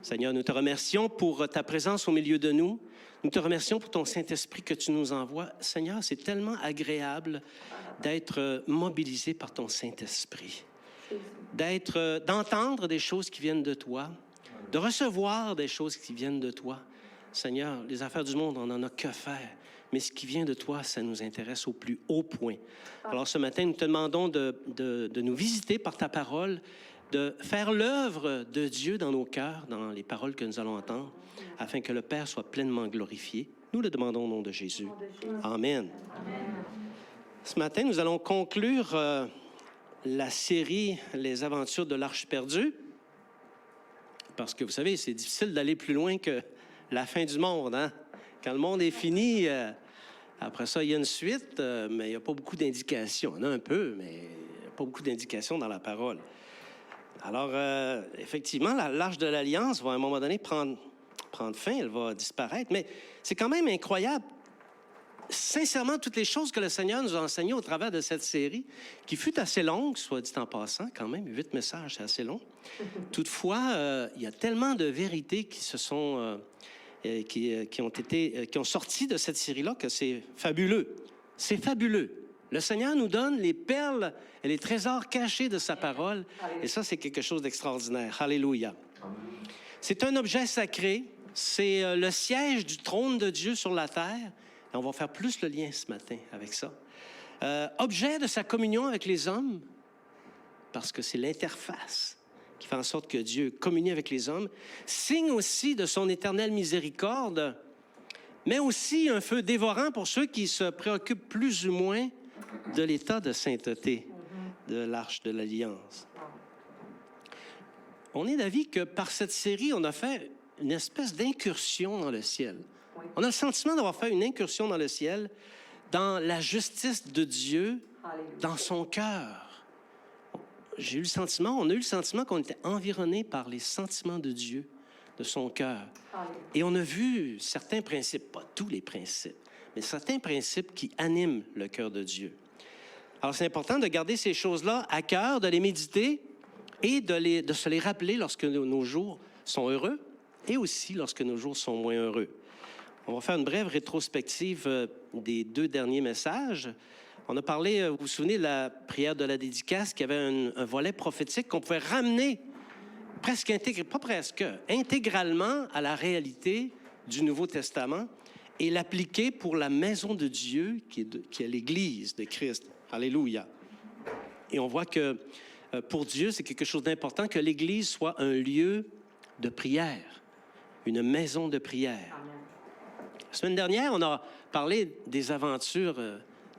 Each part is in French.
Seigneur, nous te remercions pour ta présence au milieu de nous. Nous te remercions pour ton Saint-Esprit que tu nous envoies. Seigneur, c'est tellement agréable d'être mobilisé par ton Saint-Esprit, d'entendre des choses qui viennent de toi, de recevoir des choses qui viennent de toi. Seigneur, les affaires du monde, on n'en a que faire. Mais ce qui vient de toi, ça nous intéresse au plus haut point. Alors ce matin, nous te demandons de nous visiter par ta parole, de faire l'œuvre de Dieu dans nos cœurs, dans les paroles que nous allons entendre, afin que le Père soit pleinement glorifié. Nous le demandons au nom de Jésus. Amen. Ce matin, nous allons conclure la série « Les aventures de l'Arche perdue ». Parce que, vous savez, c'est difficile d'aller plus loin que la fin du monde, hein? Quand le monde est fini, après ça, il y a une suite, mais il n'y a pas beaucoup d'indications. Il y en a un peu, mais il n'y a pas beaucoup d'indications dans la parole. Alors, effectivement, l'Arche de l'Alliance va à un moment donné prendre fin, elle va disparaître. Mais c'est quand même incroyable. Sincèrement, toutes les choses que le Seigneur nous a enseignées au travers de cette série, qui fut assez longue, soit dit en passant, quand même, 8 messages, c'est assez long. Toutefois, il y a tellement de vérités qui se sont... qui ont sorti de cette série-là, que c'est fabuleux. C'est fabuleux. Le Seigneur nous donne les perles et les trésors cachés de sa parole. Et ça, c'est quelque chose d'extraordinaire. Alléluia. C'est un objet sacré. C'est le siège du trône de Dieu sur la terre. Et on va faire plus le lien ce matin avec ça. Objet de sa communion avec les hommes, parce que c'est l'interface qui fait en sorte que Dieu communie avec les hommes, signe aussi de son éternelle miséricorde, mais aussi un feu dévorant pour ceux qui se préoccupent plus ou moins de l'état de sainteté de l'Arche de l'Alliance. On est d'avis que par cette série, on a fait une espèce d'incursion dans le ciel. On a le sentiment d'avoir fait une incursion dans le ciel, dans la justice de Dieu, dans son cœur. On a eu le sentiment qu'on était environné par les sentiments de Dieu, de son cœur. Et on a vu certains principes, pas tous les principes, mais certains principes qui animent le cœur de Dieu. Alors, c'est important de garder ces choses-là à cœur, de les méditer et de se les rappeler lorsque nos jours sont heureux et aussi lorsque nos jours sont moins heureux. On va faire une brève rétrospective des 2 derniers messages. On a parlé, vous vous souvenez, de la prière de la dédicace, qui avait un volet prophétique qu'on pouvait ramener intégralement à la réalité du Nouveau Testament et l'appliquer pour la maison de Dieu, qui est l'Église de Christ. Alléluia. Et on voit que pour Dieu, c'est quelque chose d'important que l'Église soit un lieu de prière, une maison de prière. La semaine dernière, on a parlé des aventures,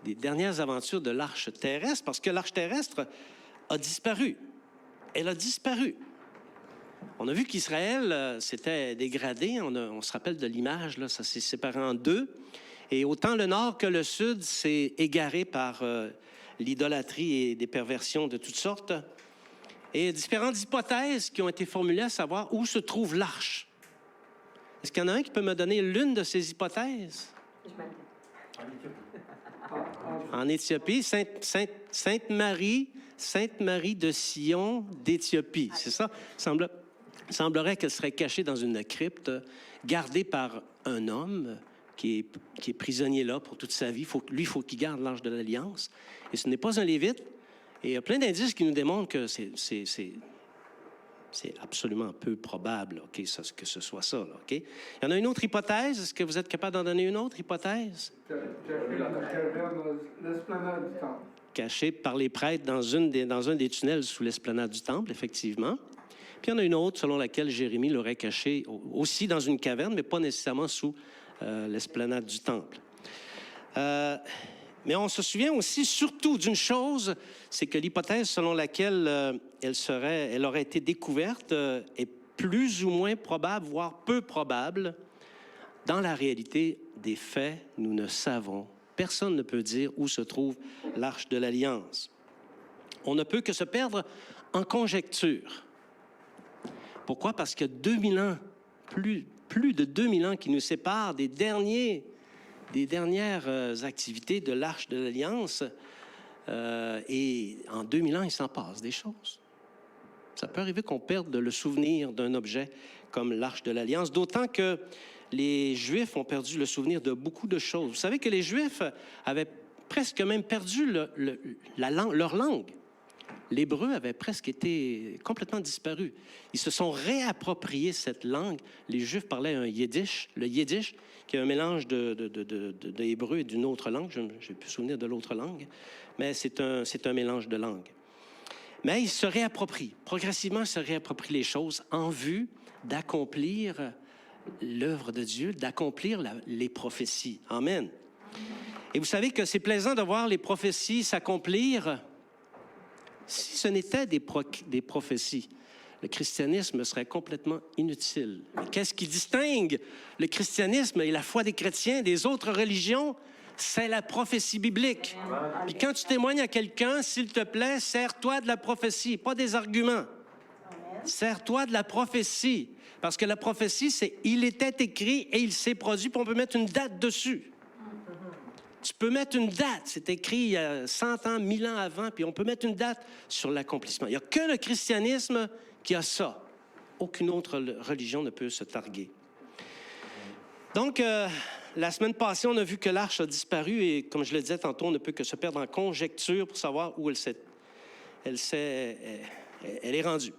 des dernières aventures de l'arche terrestre, parce que l'arche terrestre a disparu. Elle a disparu. On a vu qu'Israël s'était dégradé. On se rappelle de l'image, là, ça s'est séparé en 2. Et autant le nord que le sud s'est égaré par l'idolâtrie et des perversions de toutes sortes. Et différentes hypothèses qui ont été formulées à savoir où se trouve l'arche. Est-ce qu'il y en a un qui peut me donner l'une de ces hypothèses? En Éthiopie, Sainte-Marie de Sion d'Éthiopie, c'est ça? Il semblerait qu'elle serait cachée dans une crypte, gardée par un homme qui est prisonnier là pour toute sa vie. Il faut qu'il garde l'Arche de l'Alliance. Et ce n'est pas un Lévite. Et il y a plein d'indices qui nous démontrent que c'est absolument peu probable, okay, que ce soit ça. Là, okay? Il y en a une autre hypothèse. Est-ce que vous êtes capable d'en donner une autre hypothèse? L'esplanade du Temple. Caché par les prêtres dans un des tunnels sous l'esplanade du Temple, effectivement. Puis il y en a une autre selon laquelle Jérémie l'aurait caché aussi dans une caverne, mais pas nécessairement sous l'esplanade du Temple. Mais on se souvient aussi surtout d'une chose, c'est que l'hypothèse selon laquelle elle aurait été découverte est plus ou moins probable, voire peu probable. Dans la réalité des faits, nous ne savons. Personne ne peut dire où se trouve l'Arche de l'Alliance. On ne peut que se perdre en conjecture. Pourquoi? Parce que 2000 ans, plus de 2000 ans qui nous séparent des dernières activités de l'Arche de l'Alliance. Et en 2000 ans, il s'en passe des choses. Ça peut arriver qu'on perde le souvenir d'un objet comme l'Arche de l'Alliance, d'autant que les Juifs ont perdu le souvenir de beaucoup de choses. Vous savez que les Juifs avaient presque même perdu leur langue. L'hébreu avait presque été complètement disparu. Ils se sont réappropriés cette langue. Les Juifs parlaient un yiddish, le yiddish, qui est un mélange de hébreu et d'une autre langue. Je n'ai plus souvenir de l'autre langue, mais c'est un mélange de langues. Mais ils se réapproprient, progressivement se réapproprient les choses en vue d'accomplir l'œuvre de Dieu, d'accomplir les prophéties. Amen. Et vous savez que c'est plaisant de voir les prophéties s'accomplir. Si ce n'était des prophéties, le christianisme serait complètement inutile. Mais qu'est-ce qui distingue le christianisme et la foi des chrétiens des autres religions? C'est la prophétie biblique. Puis quand tu témoignes à quelqu'un, s'il te plaît, sers-toi de la prophétie, pas des arguments. Sers-toi de la prophétie. Parce que la prophétie, c'est « il était écrit et il s'est produit », puis on peut mettre une date dessus. Tu peux mettre une date, c'est écrit il y a 100 ans, 1000 ans avant, puis on peut mettre une date sur l'accomplissement. Il n'y a que le christianisme qui a ça. Aucune autre religion ne peut se targuer. Donc, la semaine passée, on a vu que l'arche a disparu et, comme je le disais tantôt, on ne peut que se perdre en conjecture pour savoir où elle est rendue.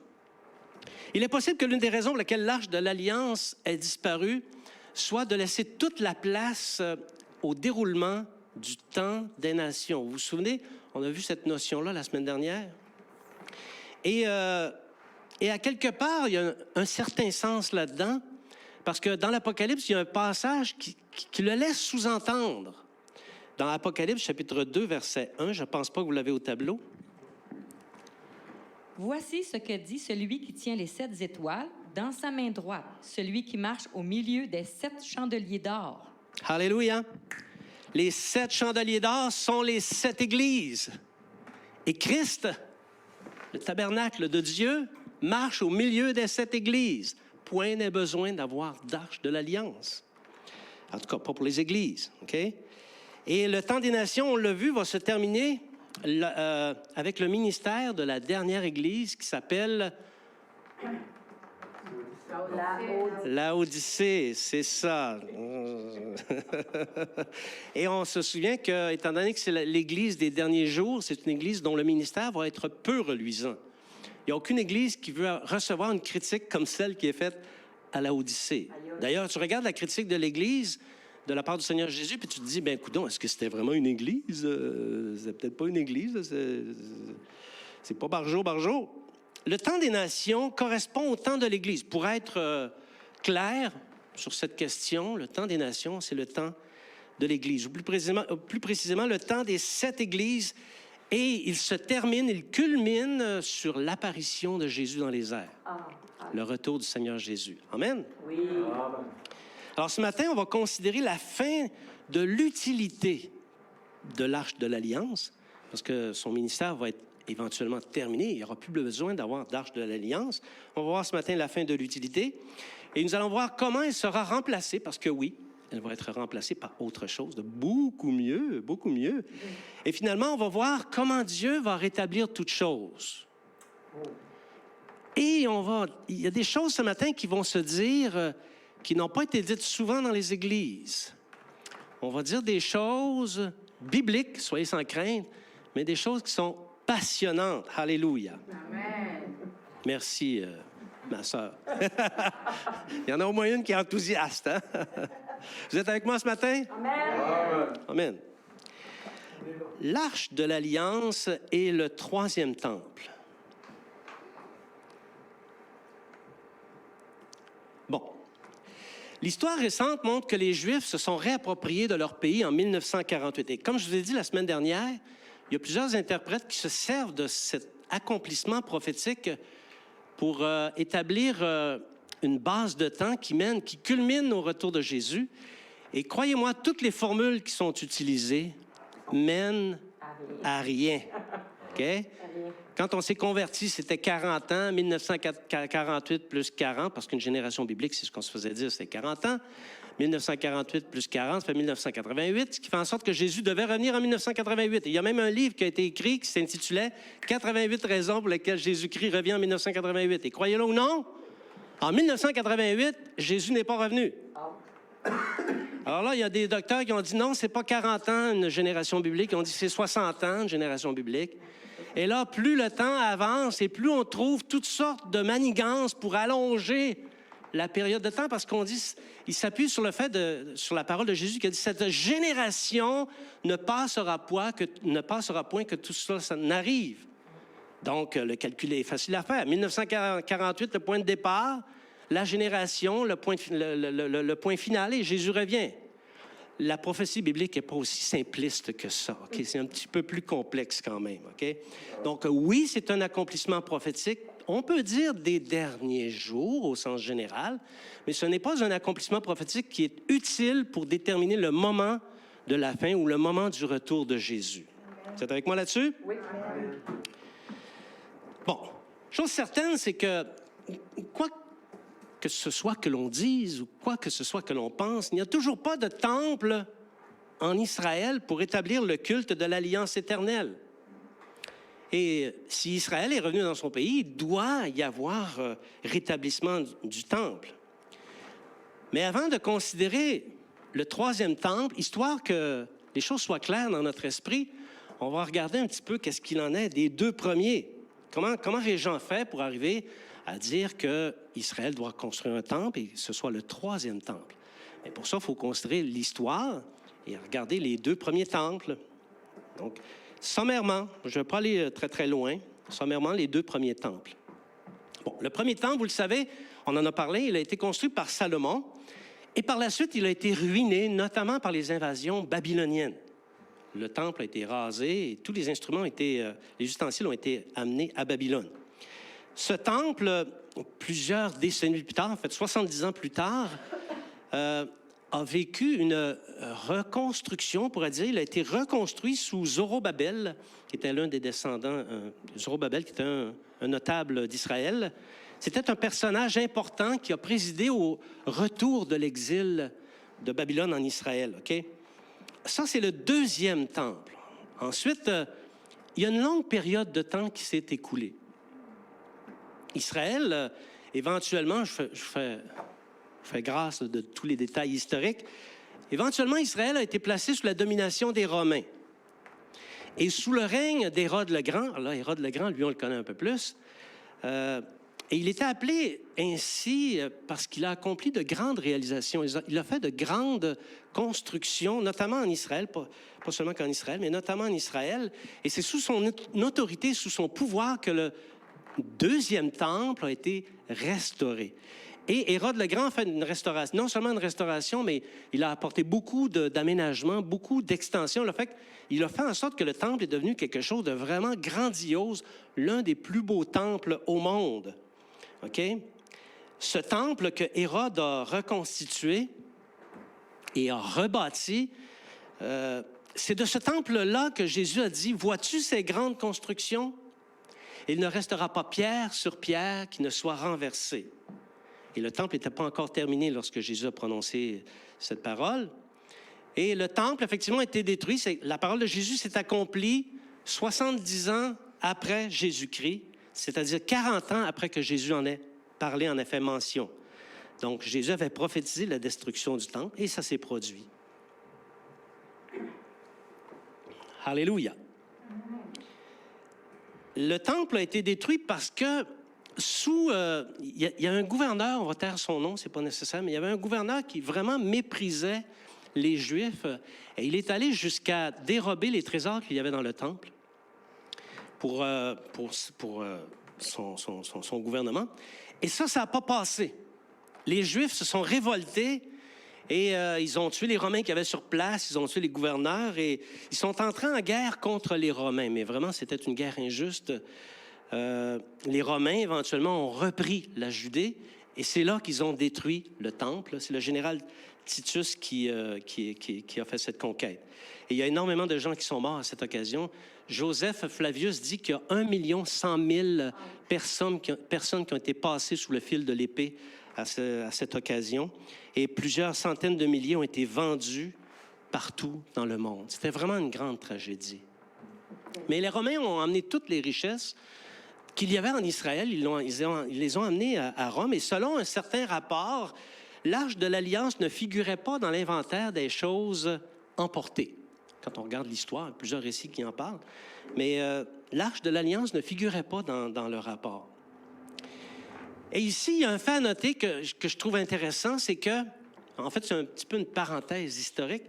Il est possible que l'une des raisons pour lesquelles l'arche de l'Alliance est disparue soit de laisser toute la place au déroulement du temps des nations. Vous vous souvenez, on a vu cette notion-là la semaine dernière. Et à quelque part, il y a un certain sens là-dedans, parce que dans l'Apocalypse, il y a un passage qui le laisse sous-entendre. Dans l'Apocalypse, chapitre 2, verset 1, je ne pense pas que vous l'avez au tableau. Voici ce que dit celui qui tient les 7 étoiles dans sa main droite, celui qui marche au milieu des 7 chandeliers d'or. Alléluia! Les 7 chandeliers d'or sont les 7 églises. Et Christ, le tabernacle de Dieu, marche au milieu des 7 églises. Point n'est besoin d'avoir d'arche de l'Alliance. En tout cas, pas pour les églises. OK? Et le temps des nations, on l'a vu, va se terminer avec le ministère de la dernière église qui s'appelle Laodicée, c'est ça. Et on se souvient que, étant donné que c'est l'église des derniers jours, c'est une église dont le ministère va être peu reluisant. Il n'y a aucune église qui veut recevoir une critique comme celle qui est faite à Laodicée. D'ailleurs, tu regardes la critique de l'église de la part du Seigneur Jésus, puis tu te dis, bien, coudonc, est-ce que c'était vraiment une église? C'est peut-être pas une église, c'est pas Barjot. Le temps des nations correspond au temps de l'Église. Pour être clair sur cette question, le temps des nations, c'est le temps de l'Église, ou plus précisément le temps des 7 églises, et il culmine sur l'apparition de Jésus dans les airs, le retour du Seigneur Jésus. Amen? Oui. Alors ce matin, on va considérer la fin de l'utilité de l'Arche de l'Alliance, parce que son ministère va être éventuellement terminé. Il n'y aura plus besoin d'avoir d'Arche de l'Alliance. On va voir ce matin la fin de l'utilité. Et nous allons voir comment elle sera remplacée, parce que oui, elle va être remplacée par autre chose de beaucoup mieux, beaucoup mieux. Et finalement, on va voir comment Dieu va rétablir toutes choses. Et il y a des choses ce matin qui vont se dire, qui n'ont pas été dites souvent dans les églises. On va dire des choses bibliques, soyez sans crainte, mais des choses qui sont passionnante. Alléluia. Amen. Merci, ma sœur. Il y en a au moins une qui est enthousiaste. Hein? Vous êtes avec moi ce matin? Amen. Amen. L'Arche de l'Alliance est le 3e temple. Bon. L'histoire récente montre que les Juifs se sont réappropriés de leur pays en 1948. Et comme je vous ai dit la semaine dernière, il y a plusieurs interprètes qui se servent de cet accomplissement prophétique pour établir une base de temps qui culmine au retour de Jésus. Et croyez-moi, toutes les formules qui sont utilisées mènent à rien. OK? OK? Quand on s'est converti, c'était 40 ans. 1948 plus 40, parce qu'une génération biblique, c'est ce qu'on se faisait dire, c'était 40 ans. 1948 plus 40, ça fait 1988, ce qui fait en sorte que Jésus devait revenir en 1988. Et il y a même un livre qui a été écrit qui s'intitulait « 88 raisons pour lesquelles Jésus-Christ revient en 1988 ». Et croyez-le ou non, en 1988, Jésus n'est pas revenu. Alors là, il y a des docteurs qui ont dit non, c'est pas 40 ans une génération biblique. Ils ont dit c'est 60 ans une génération biblique. Et là, plus le temps avance et plus on trouve toutes sortes de manigances pour allonger la période de temps, parce qu'on dit, il s'appuie sur le fait sur la parole de Jésus qui a dit cette génération ne passera point que tout cela ça n'arrive. Donc, le calcul est facile à faire. 1948, le point de départ, la génération, le point final, et Jésus revient. La prophétie biblique n'est pas aussi simpliste que ça. Okay? C'est un petit peu plus complexe quand même. Okay? Donc, oui, c'est un accomplissement prophétique. On peut dire des derniers jours au sens général, mais ce n'est pas un accomplissement prophétique qui est utile pour déterminer le moment de la fin ou le moment du retour de Jésus. Vous êtes avec moi là-dessus? Oui. Bon, chose certaine, c'est que quoi que ce soit que l'on dise ou quoi que ce soit que l'on pense, il n'y a toujours pas de temple en Israël pour établir le culte de l'Alliance éternelle. Et si Israël est revenu dans son pays, il doit y avoir rétablissement du temple. Mais avant de considérer le troisième temple, histoire que les choses soient claires dans notre esprit, on va regarder un petit peu qu'est-ce qu'il en est des deux premiers. Comment Régent fait pour arriver à dire qu'Israël doit construire un temple et que ce soit le troisième temple? Et pour ça, il faut considérer l'histoire et regarder les deux premiers temples. Donc, sommairement, je ne vais pas aller très, très loin, sommairement, les deux premiers temples. Bon, le premier temple, vous le savez, on en a parlé, il a été construit par Salomon et par la suite, il a été ruiné, notamment par les invasions babyloniennes. Le temple a été rasé et tous les instruments les ustensiles ont été amenés à Babylone. Ce temple, plusieurs décennies plus tard, en fait 70 ans plus tard, a vécu une reconstruction, on pourrait dire. Il a été reconstruit sous Zorobabel, qui était l'un des descendants, Zorobabel, qui était un notable d'Israël. C'était un personnage important qui a présidé au retour de l'exil de Babylone en Israël. Okay? Ça, c'est le deuxième temple. Ensuite, il y a une longue période de temps qui s'est écoulée. Israël, éventuellement, je fais grâce de tous les détails historiques, éventuellement, Israël a été placé sous la domination des Romains. Et sous le règne d'Hérode le Grand, alors là, Hérode le Grand, lui, on le connaît un peu plus, et il était appelé ainsi parce qu'il a accompli de grandes réalisations. Il a fait de grandes constructions, notamment en Israël, pas seulement qu'en Israël, mais notamment en Israël. Et c'est sous son autorité, sous son pouvoir que le deuxième temple a été restauré. Et Hérode le Grand a fait une restauration, non seulement une restauration, mais il a apporté beaucoup d'aménagements, beaucoup d'extensions. Il a fait en sorte que le temple est devenu quelque chose de vraiment grandiose, l'un des plus beaux temples au monde. OK? Ce temple que Hérode a reconstitué et a rebâti, c'est de ce temple-là que Jésus a dit, « Vois-tu ces grandes constructions? Il ne restera pas pierre sur pierre qui ne soit renversée. » Et le temple n'était pas encore terminé lorsque Jésus a prononcé cette parole. Et le temple, effectivement, a été détruit. La parole de Jésus s'est accomplie 70 ans après Jésus-Christ, c'est-à-dire 40 ans après que Jésus en ait parlé, en ait fait mention. Donc, Jésus avait prophétisé la destruction du temple et ça s'est produit. Alléluia. Le temple a été détruit parce que il y a un gouverneur, on va taire son nom, c'est pas nécessaire, mais il y avait un gouverneur qui vraiment méprisait les Juifs et il est allé jusqu'à dérober les trésors qu'il y avait dans le temple pour son gouvernement. Et ça n'a pas passé. Les Juifs se sont révoltés et ils ont tué les Romains qui avaient sur place, ils ont tué les gouverneurs et ils sont entrés en guerre contre les Romains. Mais vraiment, c'était une guerre injuste. Les Romains, éventuellement, ont repris la Judée et c'est là qu'ils ont détruit le temple. C'est le général Titus qui a fait cette conquête. Et il y a énormément de gens qui sont morts à cette occasion. Joseph Flavius dit qu'il y a 1 100 000 personnes qui ont été passées sous le fil de l'épée à cette occasion, et plusieurs centaines de milliers ont été vendus partout dans le monde. C'était vraiment une grande tragédie. Mais les Romains ont amené toutes les richesses qu'il y avait en Israël, ils les ont amenées à Rome, et selon un certain rapport, l'Arche de l'Alliance ne figurait pas dans l'inventaire des choses emportées. Quand on regarde l'histoire, il y a plusieurs récits qui en parlent, mais l'Arche de l'Alliance ne figurait pas dans le rapport. Et ici, il y a un fait à noter que je trouve intéressant, c'est que, en fait, c'est un petit peu une parenthèse historique,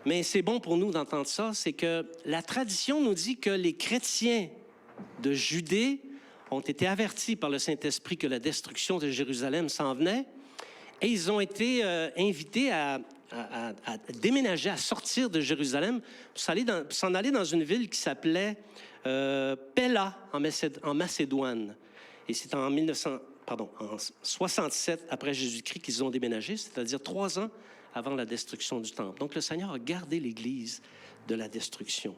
mais c'est bon pour nous d'entendre ça, c'est que la tradition nous dit que les chrétiens de Judée ont été avertis par le Saint-Esprit que la destruction de Jérusalem s'en venait, et ils ont été invités à déménager, à sortir de Jérusalem, pour s'en aller dans une ville qui s'appelait Pella, en Macédoine. Et c'est en 67 après Jésus-Christ qu'ils ont déménagé, c'est-à-dire 3 ans avant la destruction du temple. Donc, le Seigneur a gardé l'Église de la destruction.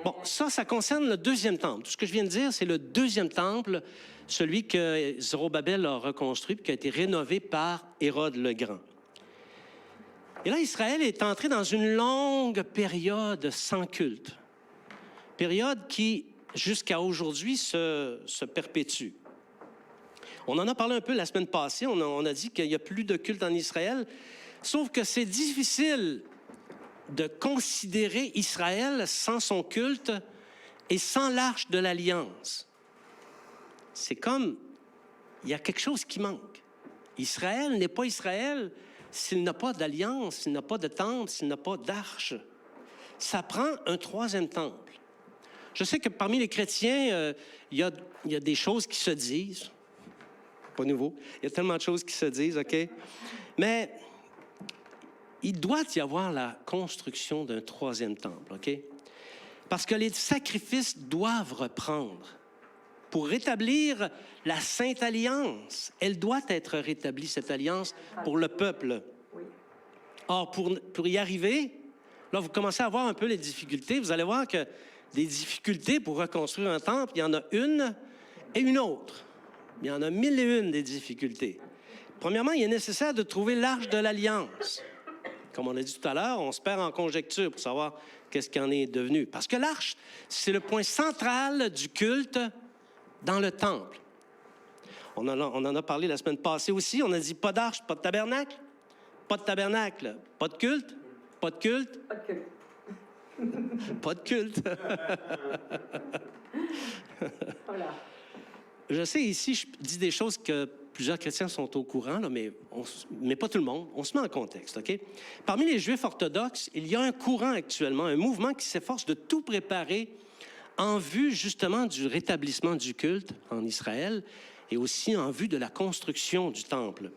Bon, ça concerne le deuxième temple. Tout ce que je viens de dire, c'est le deuxième temple, celui que Zorobabel a reconstruit, puis qui a été rénové par Hérode le Grand. Et là, Israël est entré dans une longue période sans culte. Période qui, jusqu'à aujourd'hui, se perpétue. On en a parlé un peu la semaine passée. On a dit qu'il n'y a plus de culte en Israël. Sauf que c'est difficile de considérer Israël sans son culte et sans l'Arche de l'Alliance. C'est comme, il y a quelque chose qui manque. Israël n'est pas Israël s'il n'a pas d'alliance, s'il n'a pas de temple, s'il n'a pas d'arche. Ça prend un troisième temple. Je sais que parmi les chrétiens, il y a des choses qui se disent. Pas nouveau. Il y a tellement de choses qui se disent, OK? Mais il doit y avoir la construction d'un troisième temple, OK? Parce que les sacrifices doivent reprendre. Pour rétablir la Sainte Alliance, elle doit être rétablie, cette alliance, pour le peuple. Or, pour y arriver, là, vous commencez à voir un peu les difficultés. Vous allez voir que des difficultés pour reconstruire un temple, il y en a une et une autre. Il y en a 1001 des difficultés. Premièrement, il est nécessaire de trouver l'Arche de l'Alliance. Comme on l'a dit tout à l'heure, on se perd en conjecture pour savoir qu'est-ce qu'il en est devenu. Parce que l'Arche, c'est le point central du culte dans le temple. On en a parlé la semaine passée aussi. On a dit pas d'arche, pas de tabernacle. Pas de tabernacle, pas de culte. Pas de culte. Pas de culte. Pas de culte. Voilà. Je sais, ici, je dis des choses que plusieurs chrétiens sont au courant, là, mais pas tout le monde. On se met en contexte, OK? Parmi les Juifs orthodoxes, il y a un courant actuellement, un mouvement qui s'efforce de tout préparer en vue, justement, du rétablissement du culte en Israël et aussi en vue de la construction du temple.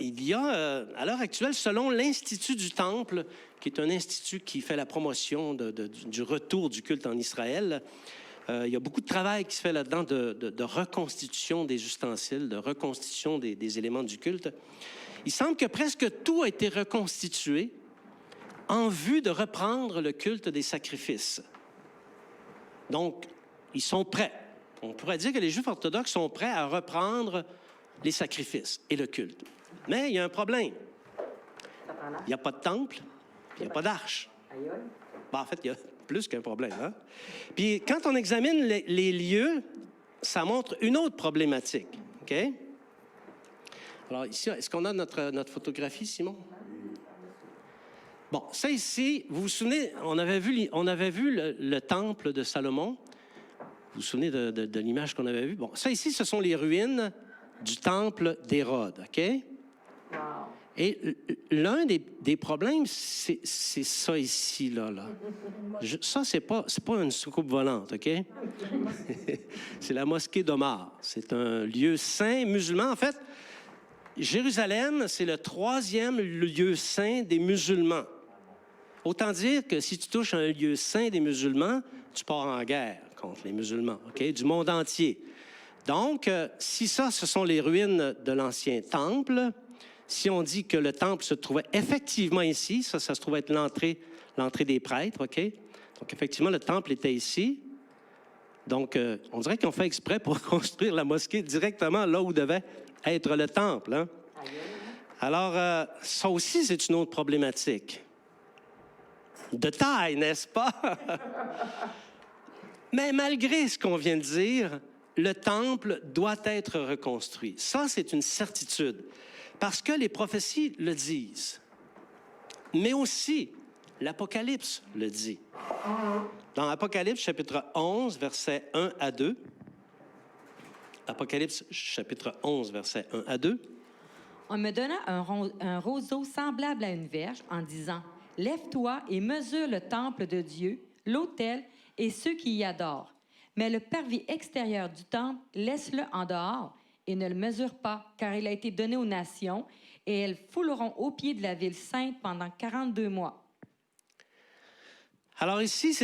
Il y a, à l'heure actuelle, selon l'Institut du Temple, qui est un institut qui fait la promotion du retour du culte en Israël, il y a beaucoup de travail qui se fait là-dedans de reconstitution des ustensiles, de reconstitution des éléments du culte. Il semble que presque tout a été reconstitué en vue de reprendre le culte des sacrifices. Donc, ils sont prêts. On pourrait dire que les Juifs orthodoxes sont prêts à reprendre les sacrifices et le culte. Mais il y a un problème. Il n'y a pas de temple, il n'y a pas d'arche. Ben, en fait, il y a plus qu'un problème. Hein? Puis quand on examine les lieux, ça montre une autre problématique. OK? Alors ici, est-ce qu'on a notre photographie, Simon? Bon, ça ici, vous vous souvenez, on avait vu le temple de Salomon. Vous vous souvenez de l'image qu'on avait vue? Bon, ça ici, ce sont les ruines du temple d'Hérode, OK? Wow. Et l'un des problèmes, c'est ça ici, là. Ça, c'est pas une soucoupe volante, OK? C'est la mosquée d'Omar. C'est un lieu saint musulman. En fait, Jérusalem, c'est le 3e lieu saint des musulmans. Autant dire que si tu touches un lieu saint des musulmans, tu pars en guerre contre les musulmans, OK? Du monde entier. Donc, si ça, ce sont les ruines de l'ancien temple, si on dit que le temple se trouvait effectivement ici, ça se trouvait être l'entrée des prêtres, OK? Donc, effectivement, le temple était ici. Donc, on dirait qu'ils ont fait exprès pour construire la mosquée directement là où devait être le temple, hein? Alors, ça aussi, c'est une autre problématique. De taille, n'est-ce pas? Mais malgré ce qu'on vient de dire, le temple doit être reconstruit. Ça, c'est une certitude, parce que les prophéties le disent. Mais aussi, l'Apocalypse le dit. Dans Apocalypse, chapitre 11, versets 1 à 2. Apocalypse, chapitre 11, versets 1 à 2. On me donna un roseau semblable à une verge en disant, « Lève-toi et mesure le temple de Dieu, l'autel et ceux qui y adorent. Mais le parvis extérieur du temple, laisse-le en dehors et ne le mesure pas, car il a été donné aux nations, et elles fouleront au pied de la ville sainte pendant 42 mois. » Alors ici,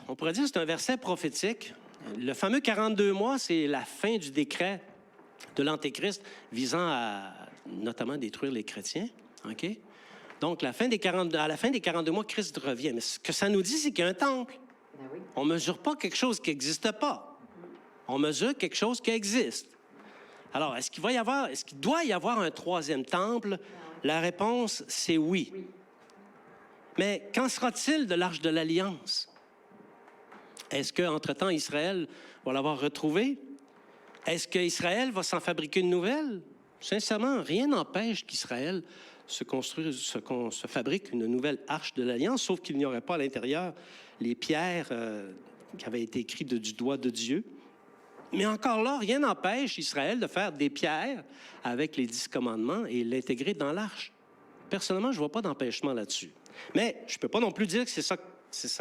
on pourrait dire que c'est un verset prophétique. Le fameux 42 mois, c'est la fin du décret de l'Antéchrist visant à notamment détruire les chrétiens. OK? Donc, à la fin des 42 mois, Christ revient. Mais ce que ça nous dit, c'est qu'il y a un temple. On ne mesure pas quelque chose qui n'existe pas. On mesure quelque chose qui existe. Alors, est-ce qu'il doit y avoir un troisième temple? La réponse, c'est oui. Mais qu'en sera-t-il de l'Arche de l'Alliance? Est-ce qu'entre-temps, Israël va l'avoir retrouvée? Est-ce qu'Israël va s'en fabriquer une nouvelle? Sincèrement, rien n'empêche qu'Israël se fabrique une nouvelle Arche de l'Alliance, sauf qu'il n'y aurait pas à l'intérieur les pierres qui avaient été écrites du doigt de Dieu. Mais encore là, rien n'empêche Israël de faire des pierres avec les 10 commandements et l'intégrer dans l'Arche. Personnellement, je ne vois pas d'empêchement là-dessus. Mais je ne peux pas non plus dire que c'est ça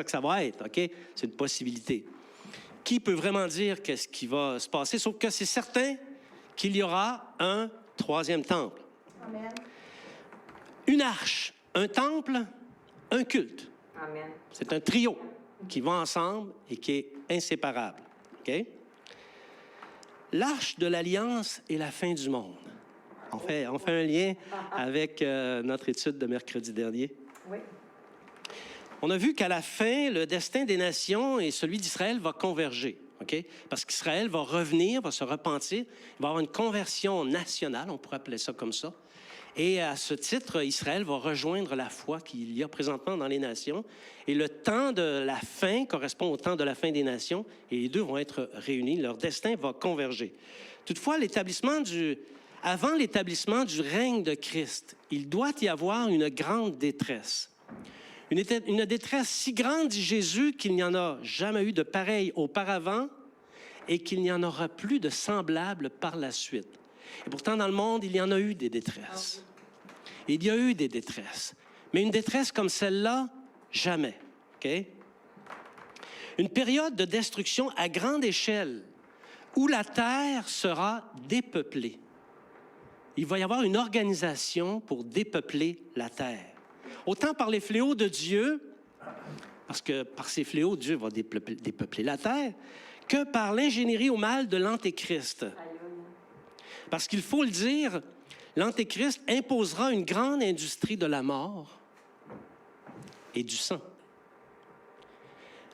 que ça va être, OK? C'est une possibilité. Qui peut vraiment dire qu'est-ce qui va se passer? Sauf que c'est certain qu'il y aura un troisième temple. Amen. Une arche, un temple, un culte. Amen. C'est un trio qui va ensemble et qui est inséparable. OK? L'arche de l'Alliance est la fin du monde. On fait un lien avec notre étude de mercredi dernier. Oui. On a vu qu'à la fin, le destin des nations et celui d'Israël va converger. OK? Parce qu'Israël va revenir, va se repentir, il va avoir une conversion nationale, on pourrait appeler ça comme ça. Et à ce titre, Israël va rejoindre la foi qu'il y a présentement dans les nations. Et le temps de la fin correspond au temps de la fin des nations. Et les deux vont être réunis. Leur destin va converger. Toutefois, avant l'établissement du règne de Christ, il doit y avoir une grande détresse. Une détresse si grande, dit Jésus, qu'il n'y en a jamais eu de pareil auparavant et qu'il n'y en aura plus de semblable par la suite. Et pourtant, dans le monde, il y en a eu des détresses. Il y a eu des détresses. Mais une détresse comme celle-là, jamais. OK? Une période de destruction à grande échelle où la terre sera dépeuplée. Il va y avoir une organisation pour dépeupler la terre. Autant par les fléaux de Dieu, parce que par ces fléaux, Dieu va dépeupler la terre, que par l'ingénierie au mal de l'Antéchrist. Parce qu'il faut le dire, l'Antéchrist imposera une grande industrie de la mort et du sang.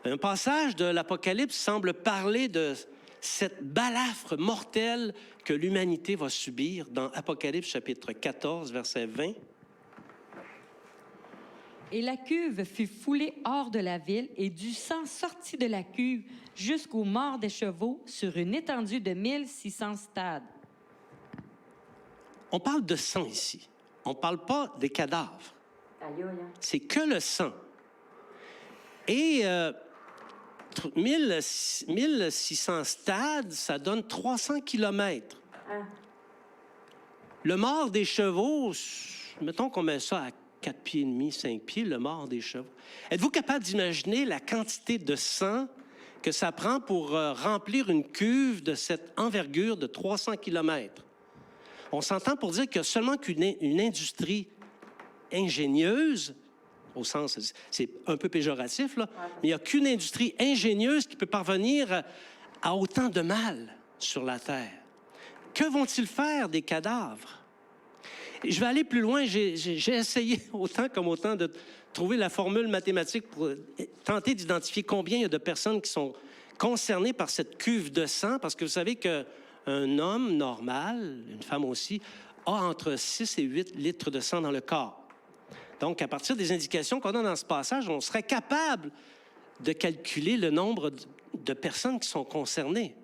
Un passage de l'Apocalypse semble parler de cette balafre mortelle que l'humanité va subir dans Apocalypse chapitre 14, verset 20. Et la cuve fut foulée hors de la ville, et du sang sortit de la cuve jusqu'aux morts des chevaux sur une étendue de 1600 stades. Oh, On parle de sang ici. On ne parle pas des cadavres. Aïe, aïe. C'est que le sang. Et 1600 stades, ça donne 300 kilomètres. Ah. Le mort des chevaux, mettons qu'on met ça à 4 pieds et demi, 5 pieds, le mort des chevaux. Êtes-vous capable d'imaginer la quantité de sang que ça prend pour remplir une cuve de cette envergure de 300 kilomètres? On s'entend pour dire qu'il y a seulement qu'une industrie ingénieuse, au sens, c'est un peu péjoratif, là, mais il n'y a qu'une industrie ingénieuse qui peut parvenir à autant de mal sur la terre. Que vont-ils faire des cadavres? Je vais aller plus loin. J'ai essayé autant comme autant de trouver la formule mathématique pour tenter d'identifier combien il y a de personnes qui sont concernées par cette cuve de sang, parce que vous savez qu'un homme normal, une femme aussi, a entre 6 et 8 litres de sang dans le corps. Donc, à partir des indications qu'on a dans ce passage, on serait capable de calculer le nombre de personnes qui sont concernées.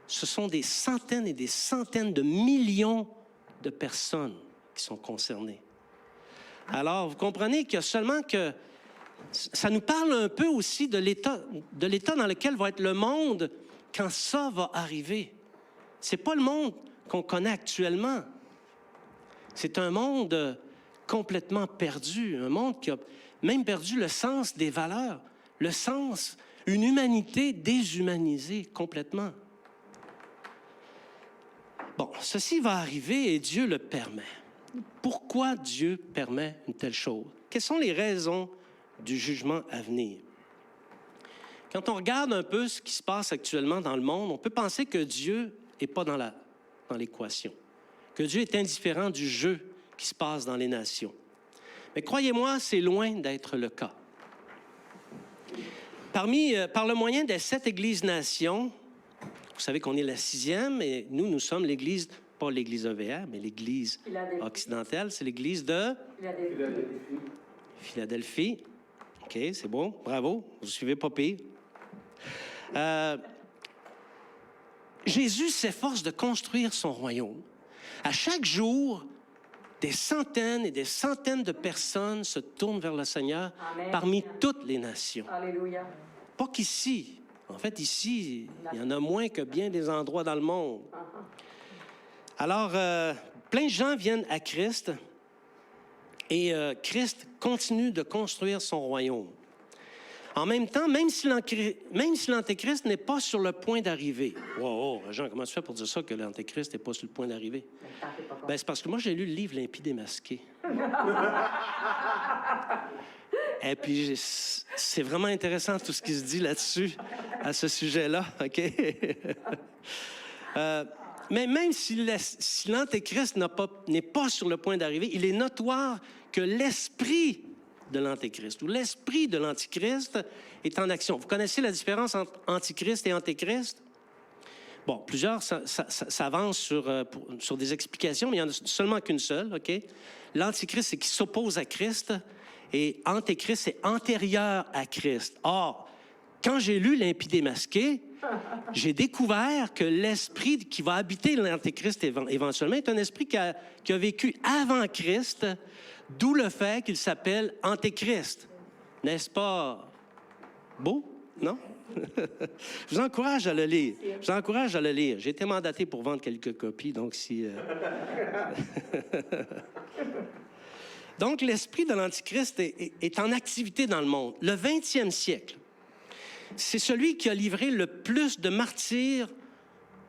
Ce sont des centaines et des centaines de millions de personnes qui sont concernées. Alors, vous comprenez qu'il y a seulement que... Ça nous parle un peu aussi de l'état dans lequel va être le monde quand ça va arriver. Ce n'est pas le monde qu'on connaît actuellement. C'est un monde complètement perdu, un monde qui a même perdu le sens des valeurs, le sens, une humanité déshumanisée complètement. Bon, ceci va arriver et Dieu le permet. Pourquoi Dieu permet une telle chose? Quelles sont les raisons du jugement à venir? Quand on regarde un peu ce qui se passe actuellement dans le monde, on peut penser que Dieu n'est pas dans l'équation, que Dieu est indifférent du jeu qui se passe dans les nations. Mais croyez-moi, c'est loin d'être le cas. Par le moyen des 7 églises-nations, vous savez qu'on est la 6e et nous sommes l'Église, pas l'Église EVR, mais l'Église occidentale, c'est l'Église de Philadelphie. OK, c'est bon, bravo, vous suivez pas pire. Jésus s'efforce de construire son royaume. À chaque jour, des centaines et des centaines de personnes se tournent vers le Seigneur. Amen. Parmi toutes les nations. Alléluia. Pas qu'ici. En fait, ici, il y en a moins que bien des endroits dans le monde. Alors, plein de gens viennent à Christ et Christ continue de construire son royaume. En même temps, même si l'Antéchrist n'est pas sur le point d'arriver. Wow, Jean, comment tu fais pour dire ça que l'Antéchrist n'est pas sur le point d'arriver? Ben, c'est parce que moi, j'ai lu le livre Limpide et masqué. Et puis, c'est vraiment intéressant tout ce qui se dit là-dessus, à ce sujet-là, OK? Mais même si l'Antéchrist n'est pas sur le point d'arriver, il est notoire que l'esprit de l'Antéchrist ou l'esprit de l'Antichrist est en action. Vous connaissez la différence entre Antichrist et Antéchrist? Bon, plusieurs s'avancent sur des explications, mais il n'y en a seulement qu'une seule, OK? L'Antichrist, c'est qui s'oppose à Christ, et Antéchrist, c'est antérieur à Christ. Or, quand j'ai lu Limpide et masqué, j'ai découvert que l'esprit qui va habiter l'Antéchrist éventuellement est un esprit qui a vécu avant Christ, d'où le fait qu'il s'appelle Antéchrist. N'est-ce pas beau, non? Je vous encourage à le lire. J'ai été mandaté pour vendre quelques copies, donc si... Donc, l'esprit de l'Antichrist est en activité dans le monde. Le 20e siècle, c'est celui qui a livré le plus de martyrs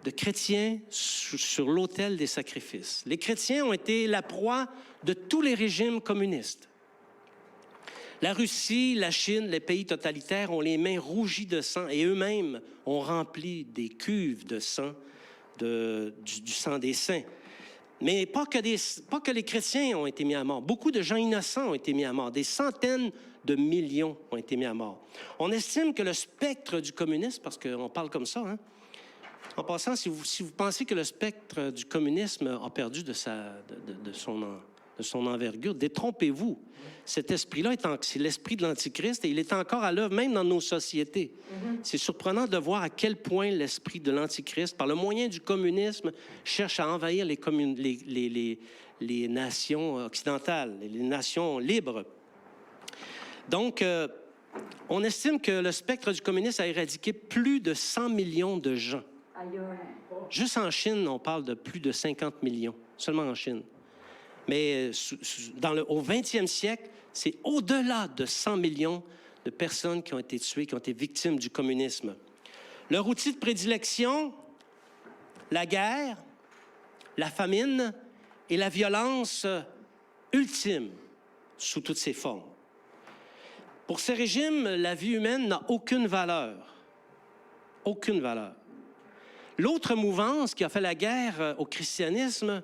de chrétiens sur l'autel des sacrifices. Les chrétiens ont été la proie de tous les régimes communistes. La Russie, la Chine, les pays totalitaires ont les mains rougies de sang et eux-mêmes ont rempli des cuves de sang, du sang des saints. Mais pas que les chrétiens ont été mis à mort. Beaucoup de gens innocents ont été mis à mort. Des centaines de millions ont été mis à mort. On estime que le spectre du communisme, parce qu'on parle comme ça, hein, en passant, si vous pensez que le spectre du communisme a perdu de son envergure, détrompez-vous. Cet esprit-là, c'est l'esprit de l'Antichrist et il est encore à l'œuvre même dans nos sociétés. C'est surprenant de voir à quel point l'esprit de l'Antichrist, par le moyen du communisme, cherche à envahir les nations occidentales, les nations libres. Donc, on estime que le spectre du communisme a éradiqué plus de 100 millions de gens. Juste en Chine, on parle de plus de 50 millions, seulement en Chine. Mais au 20e siècle, c'est au-delà de 100 millions de personnes qui ont été tuées, qui ont été victimes du communisme. Leur outil de prédilection, la guerre, la famine et la violence ultime sous toutes ses formes. Pour ces régimes, la vie humaine n'a aucune valeur. Aucune valeur. L'autre mouvance qui a fait la guerre au christianisme,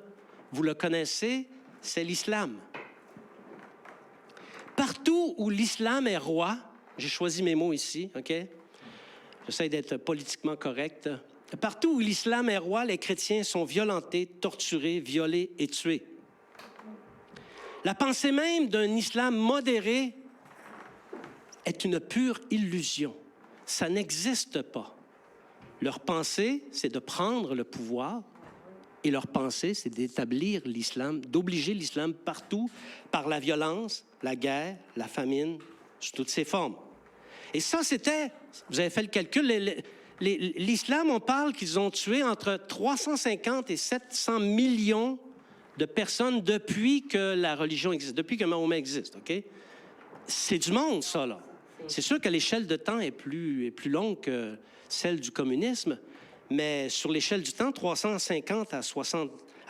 vous le connaissez, c'est l'islam. Partout où l'islam est roi, j'ai choisi mes mots ici, OK? J'essaie d'être politiquement correct. Partout où l'islam est roi, les chrétiens sont violentés, torturés, violés et tués. La pensée même d'un islam modéré est une pure illusion. Ça n'existe pas. Leur pensée, c'est de prendre le pouvoir et leur pensée, c'est d'établir l'islam, d'obliger l'islam partout par la violence, la guerre, la famine, sous toutes ses formes. Et ça, c'était, vous avez fait le calcul, l'islam, on parle qu'ils ont tué entre 350 et 700 millions de personnes depuis que la religion existe, depuis que Mahomet existe, OK? C'est du monde, ça, là. C'est sûr que l'échelle de temps est plus longue que celle du communisme, mais sur l'échelle du temps, 350 à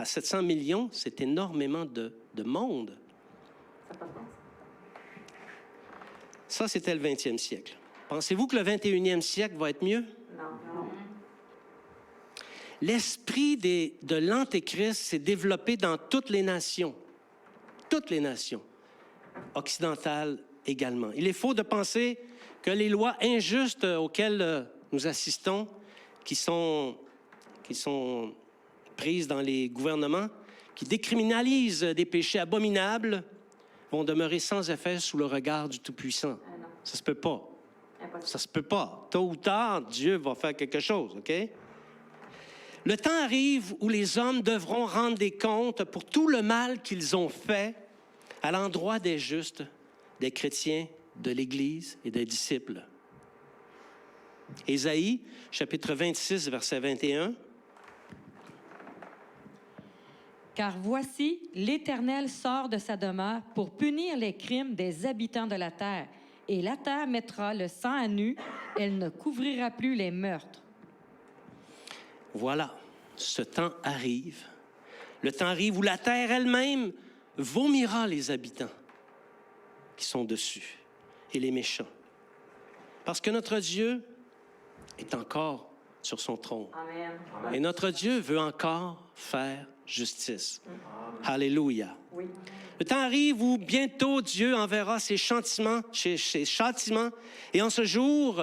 700 millions, c'est énormément de monde. Ça, c'était le 20e siècle. Pensez-vous que le 21e siècle va être mieux? Non. L'esprit de l'Antéchrist s'est développé dans toutes les nations occidentales également. Il est faux de penser que les lois injustes auxquelles nous assistons, qui sont prises dans les gouvernements, qui décriminalisent des péchés abominables, vont demeurer sans effet sous le regard du Tout-Puissant. Ça se peut pas. Ça se peut pas. Tôt ou tard, Dieu va faire quelque chose, OK? Le temps arrive où les hommes devront rendre des comptes pour tout le mal qu'ils ont fait à l'endroit des justes, des chrétiens, de l'Église et des disciples. Ésaïe, chapitre 26, verset 21. Car voici, l'Éternel sort de sa demeure pour punir les crimes des habitants de la terre. Et la terre mettra le sang à nu, elle ne couvrira plus les meurtres. Voilà, ce temps arrive. Le temps arrive où la terre elle-même vomira les habitants qui sont dessus et les méchants. Parce que notre Dieu est encore sur son trône. Amen. Et notre Dieu veut encore faire justice. Alléluia. Oui. Le temps arrive où bientôt Dieu enverra ses châtiments, et en ce jour,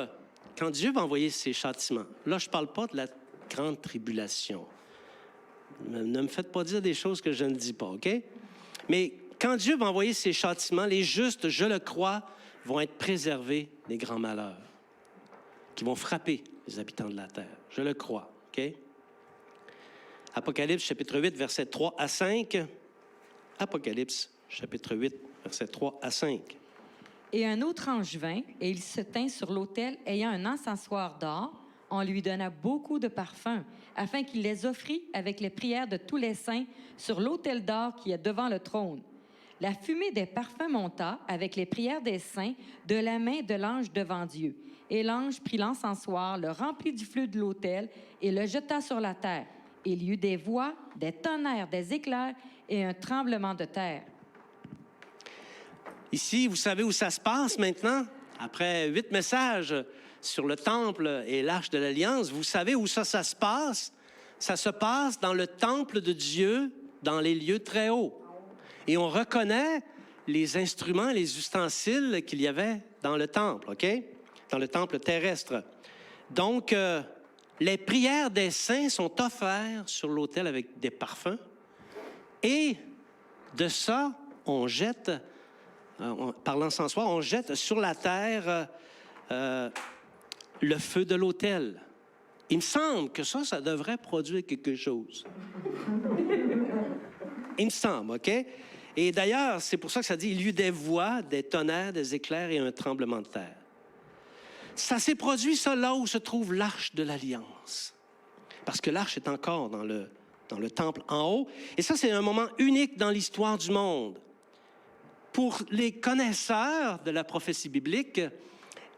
quand Dieu va envoyer ses châtiments, là je ne parle pas de la grande tribulation. Ne me faites pas dire des choses que je ne dis pas, OK? Mais quand Dieu va envoyer ses châtiments, les justes, je le crois, vont être préservés des grands malheurs qui vont frapper les habitants de la terre. Je le crois, OK? Apocalypse, chapitre 8, versets 3 à 5. Apocalypse, chapitre 8, versets 3 à 5. Et un autre ange vint, et il se tint sur l'autel ayant un encensoir d'or. On lui donna beaucoup de parfums, afin qu'il les offrît avec les prières de tous les saints sur l'autel d'or qui est devant le trône. La fumée des parfums monta avec les prières des saints de la main de l'ange devant Dieu. Et l'ange prit l'encensoir, le remplit du feu de l'autel et le jeta sur la terre. Il y eut des voix, des tonnerres, des éclairs et un tremblement de terre. Ici, vous savez où ça se passe maintenant? Après 8 messages sur le temple et l'arche de l'Alliance, vous savez où ça se passe? Ça se passe dans le temple de Dieu, dans les lieux très hauts. Et on reconnaît les instruments, les ustensiles qu'il y avait dans le temple, OK? Dans le temple terrestre. Donc, les prières des saints sont offertes sur l'autel avec des parfums. Et de ça, on jette, par l'encensoir, on jette sur la terre le feu de l'autel. Il me semble que ça devrait produire quelque chose. Il me semble, OK? Et d'ailleurs, c'est pour ça que ça dit, il y eut des voix, des tonnerres, des éclairs et un tremblement de terre. Ça s'est produit, ça, là où se trouve l'arche de l'Alliance. Parce que l'arche est encore dans le temple en haut. Et ça, c'est un moment unique dans l'histoire du monde. Pour les connaisseurs de la prophétie biblique,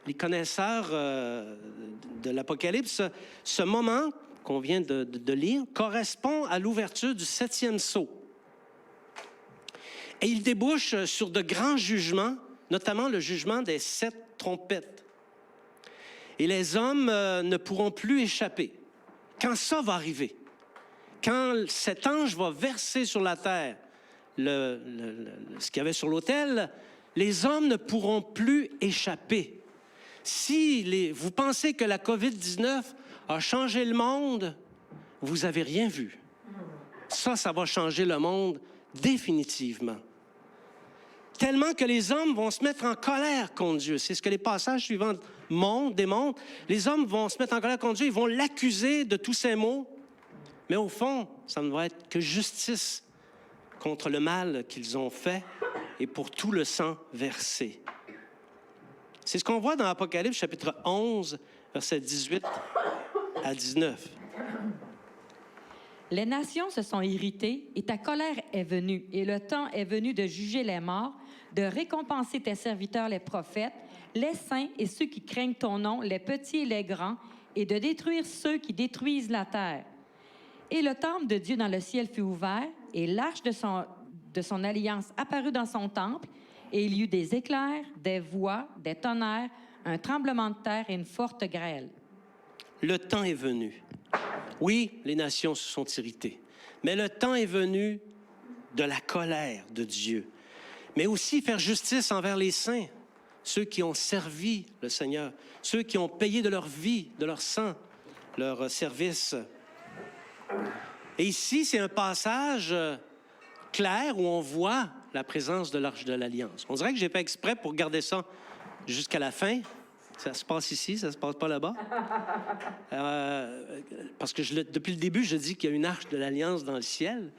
les connaisseurs de l'Apocalypse, ce moment qu'on vient de lire correspond à l'ouverture du 7e sceau. Et il débouche sur de grands jugements, notamment le jugement des 7 trompettes. Et les hommes ne pourront plus échapper. Quand ça va arriver, quand cet ange va verser sur la terre ce qu'il y avait sur l'autel, les hommes ne pourront plus échapper. Si vous pensez que la COVID-19 a changé le monde, vous n'avez rien vu. Ça va changer le monde définitivement. Tellement que les hommes vont se mettre en colère contre Dieu. C'est ce que les passages suivants démontrent. Les hommes vont se mettre en colère contre Dieu, ils vont l'accuser de tous ses maux. Mais au fond, ça ne va être que justice contre le mal qu'ils ont fait et pour tout le sang versé. C'est ce qu'on voit dans Apocalypse, chapitre 11, versets 18 à 19. Les nations se sont irritées et ta colère est venue, et le temps est venu de juger les morts, de récompenser tes serviteurs les prophètes, les saints et ceux qui craignent ton nom, les petits et les grands, et de détruire ceux qui détruisent la terre. Et le temple de Dieu dans le ciel fut ouvert, et l'arche de son alliance apparut dans son temple, et il y eut des éclairs, des voix, des tonnerres, un tremblement de terre et une forte grêle. Le temps est venu. Oui, les nations se sont irritées, mais le temps est venu de la colère de Dieu, mais aussi faire justice envers les saints, ceux qui ont servi le Seigneur, ceux qui ont payé de leur vie, de leur sang, leur service. Et ici, c'est un passage clair où on voit la présence de l'Arche de l'Alliance. On dirait que j'ai fait exprès pour garder ça jusqu'à la fin. Ça se passe ici, ça se passe pas là-bas. Parce que depuis le début, je dis qu'il y a une Arche de l'Alliance dans le ciel,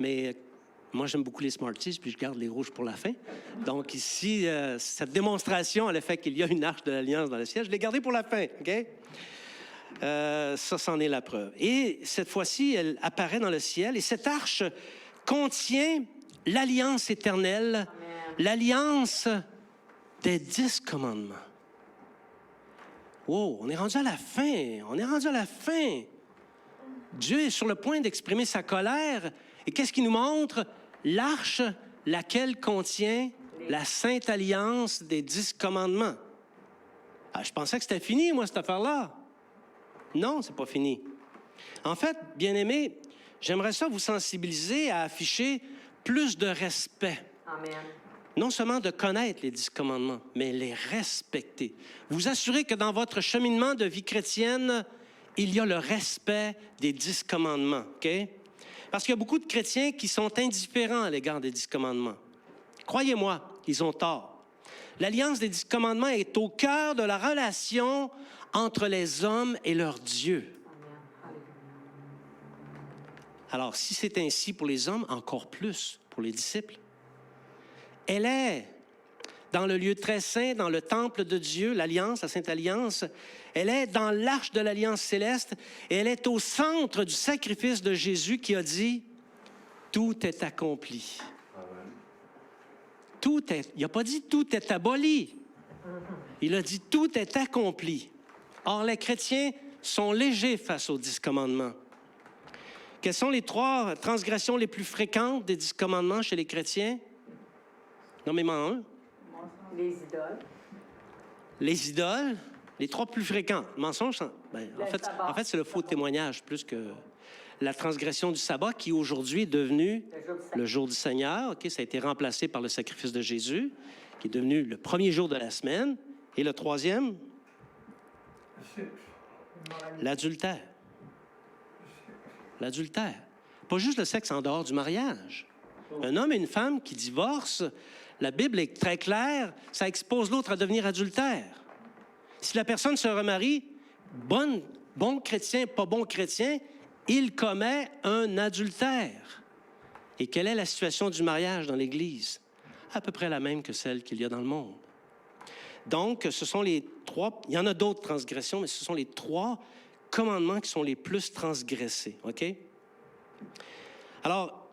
mais moi, j'aime beaucoup les Smarties, puis je garde les rouges pour la fin. Donc ici, cette démonstration, le fait qu'il y a une Arche de l'Alliance dans le ciel, je l'ai gardée pour la fin, OK? Ça, c'en est la preuve. Et cette fois-ci, elle apparaît dans le ciel, et cette arche contient l'alliance éternelle, l'alliance des 10 commandements. Wow, on est rendu à la fin, Dieu est sur le point d'exprimer sa colère, et qu'est-ce qu'il nous montre? L'arche, laquelle contient la sainte alliance des 10 commandements. Ah, je pensais que c'était fini, moi, cette affaire-là. Non, c'est pas fini. En fait, bien-aimés, j'aimerais ça vous sensibiliser à afficher plus de respect. Amen. Non seulement de connaître les 10 commandements, mais les respecter. Vous assurez que dans votre cheminement de vie chrétienne, il y a le respect des 10 commandements, OK? Parce qu'il y a beaucoup de chrétiens qui sont indifférents à l'égard des 10 commandements. Croyez-moi, ils ont tort. L'alliance des 10 commandements est au cœur de la relation entre les hommes et leur Dieu. Alors, si c'est ainsi pour les hommes, encore plus pour les disciples. Elle est dans le lieu très saint, dans le temple de Dieu, l'Alliance, la Sainte Alliance. Elle est dans l'arche de l'Alliance céleste et elle est au centre du sacrifice de Jésus qui a dit « Tout est accompli ». Il n'a pas dit « Tout est aboli ». Il a dit « Tout est accompli ». Or, les chrétiens sont légers face aux 10 commandements. Quelles sont les 3 transgressions les plus fréquentes des 10 commandements chez les chrétiens? Nommez-moi un. Les idoles. Les idoles, les 3 plus fréquentes. Mensonge, en fait, c'est le faux témoignage plus que la transgression du sabbat qui aujourd'hui est devenu le jour du Seigneur. OK, ça a été remplacé par le sacrifice de Jésus, qui est devenu le premier jour de la semaine. Et le 3e? L'adultère. L'adultère. Pas juste le sexe en dehors du mariage. Un homme et une femme qui divorcent, la Bible est très claire, ça expose l'autre à devenir adultère. Si la personne se remarie, bon chrétien, pas bon chrétien, il commet un adultère. Et quelle est la situation du mariage dans l'Église? À peu près la même que celle qu'il y a dans le monde. Donc, ce sont les 3, il y en a d'autres transgressions, mais ce sont les 3 commandements qui sont les plus transgressés, OK? Alors,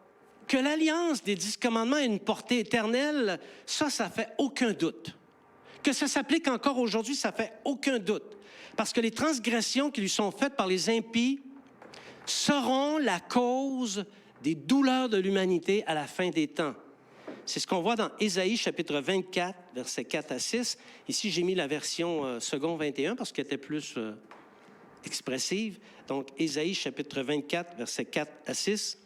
que l'alliance des 10 commandements ait une portée éternelle, ça fait aucun doute. Que ça s'applique encore aujourd'hui, ça fait aucun doute. Parce que les transgressions qui lui sont faites par les impies seront la cause des douleurs de l'humanité à la fin des temps. C'est ce qu'on voit dans Ésaïe, chapitre 24, versets 4 à 6. Ici, j'ai mis la version second 21 parce qu'elle était plus expressive. Donc, Ésaïe, chapitre 24, versets 4 à 6.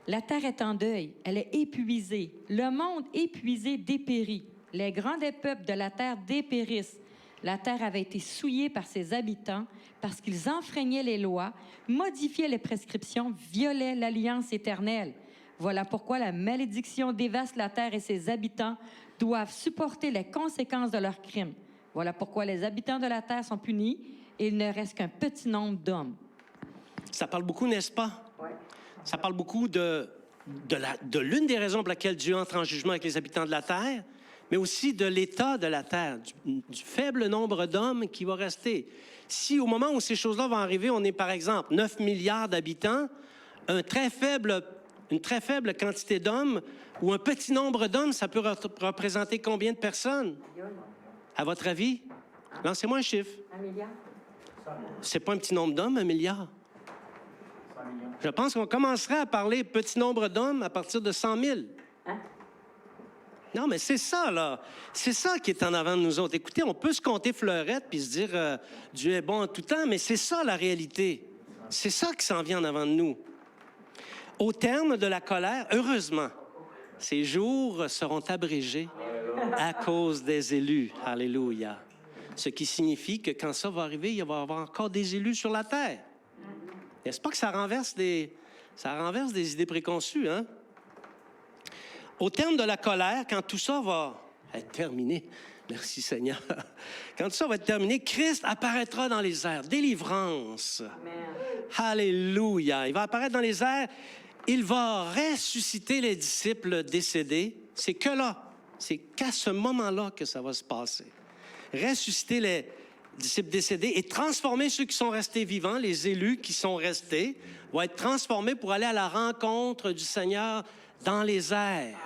La terre est en deuil, elle est épuisée. Le monde épuisé dépérit. Les grands des peuples de la terre dépérissent. La terre avait été souillée par ses habitants parce qu'ils enfreignaient les lois, modifiaient les prescriptions, violaient l'alliance éternelle. Voilà pourquoi la malédiction dévaste la terre et ses habitants doivent supporter les conséquences de leurs crimes. Voilà pourquoi les habitants de la terre sont punis et il ne reste qu'un petit nombre d'hommes. Ça parle beaucoup, n'est-ce pas? Oui. Ça parle beaucoup de l'une des raisons pour laquelle Dieu entre en jugement avec les habitants de la terre, mais aussi de l'état de la terre, du faible nombre d'hommes qui va rester. Si au moment où ces choses-là vont arriver, on est par exemple 9 milliards d'habitants, une très faible quantité d'hommes ou un petit nombre d'hommes, ça peut représenter combien de personnes? À votre avis? Lancez-moi un chiffre. 1 milliard? C'est pas un petit nombre d'hommes, 1 milliard. Je pense qu'on commencerait à parler petit nombre d'hommes à partir de 100 000. Hein? Non, mais c'est ça, là. C'est ça qui est en avant de nous autres. Écoutez, on peut se compter fleurette puis se dire Dieu est bon en tout temps, mais c'est ça la réalité. C'est ça qui s'en vient en avant de nous. Au terme de la colère, heureusement, ces jours seront abrégés à cause des élus. Alléluia. Ce qui signifie que quand ça va arriver, il va y avoir encore des élus sur la terre. N'est-ce pas que ça renverse des idées préconçues, hein? Au terme de la colère, quand tout ça va être terminé, merci Seigneur, quand tout ça va être terminé, Christ apparaîtra dans les airs, délivrance. Amen. Alléluia. Il va apparaître dans les airs, il va ressusciter les disciples décédés. C'est que là, c'est qu'à ce moment-là que ça va se passer. Ressusciter les disciples décédés et transformer ceux qui sont restés vivants, les élus qui sont restés, vont être transformés pour aller à la rencontre du Seigneur dans les airs.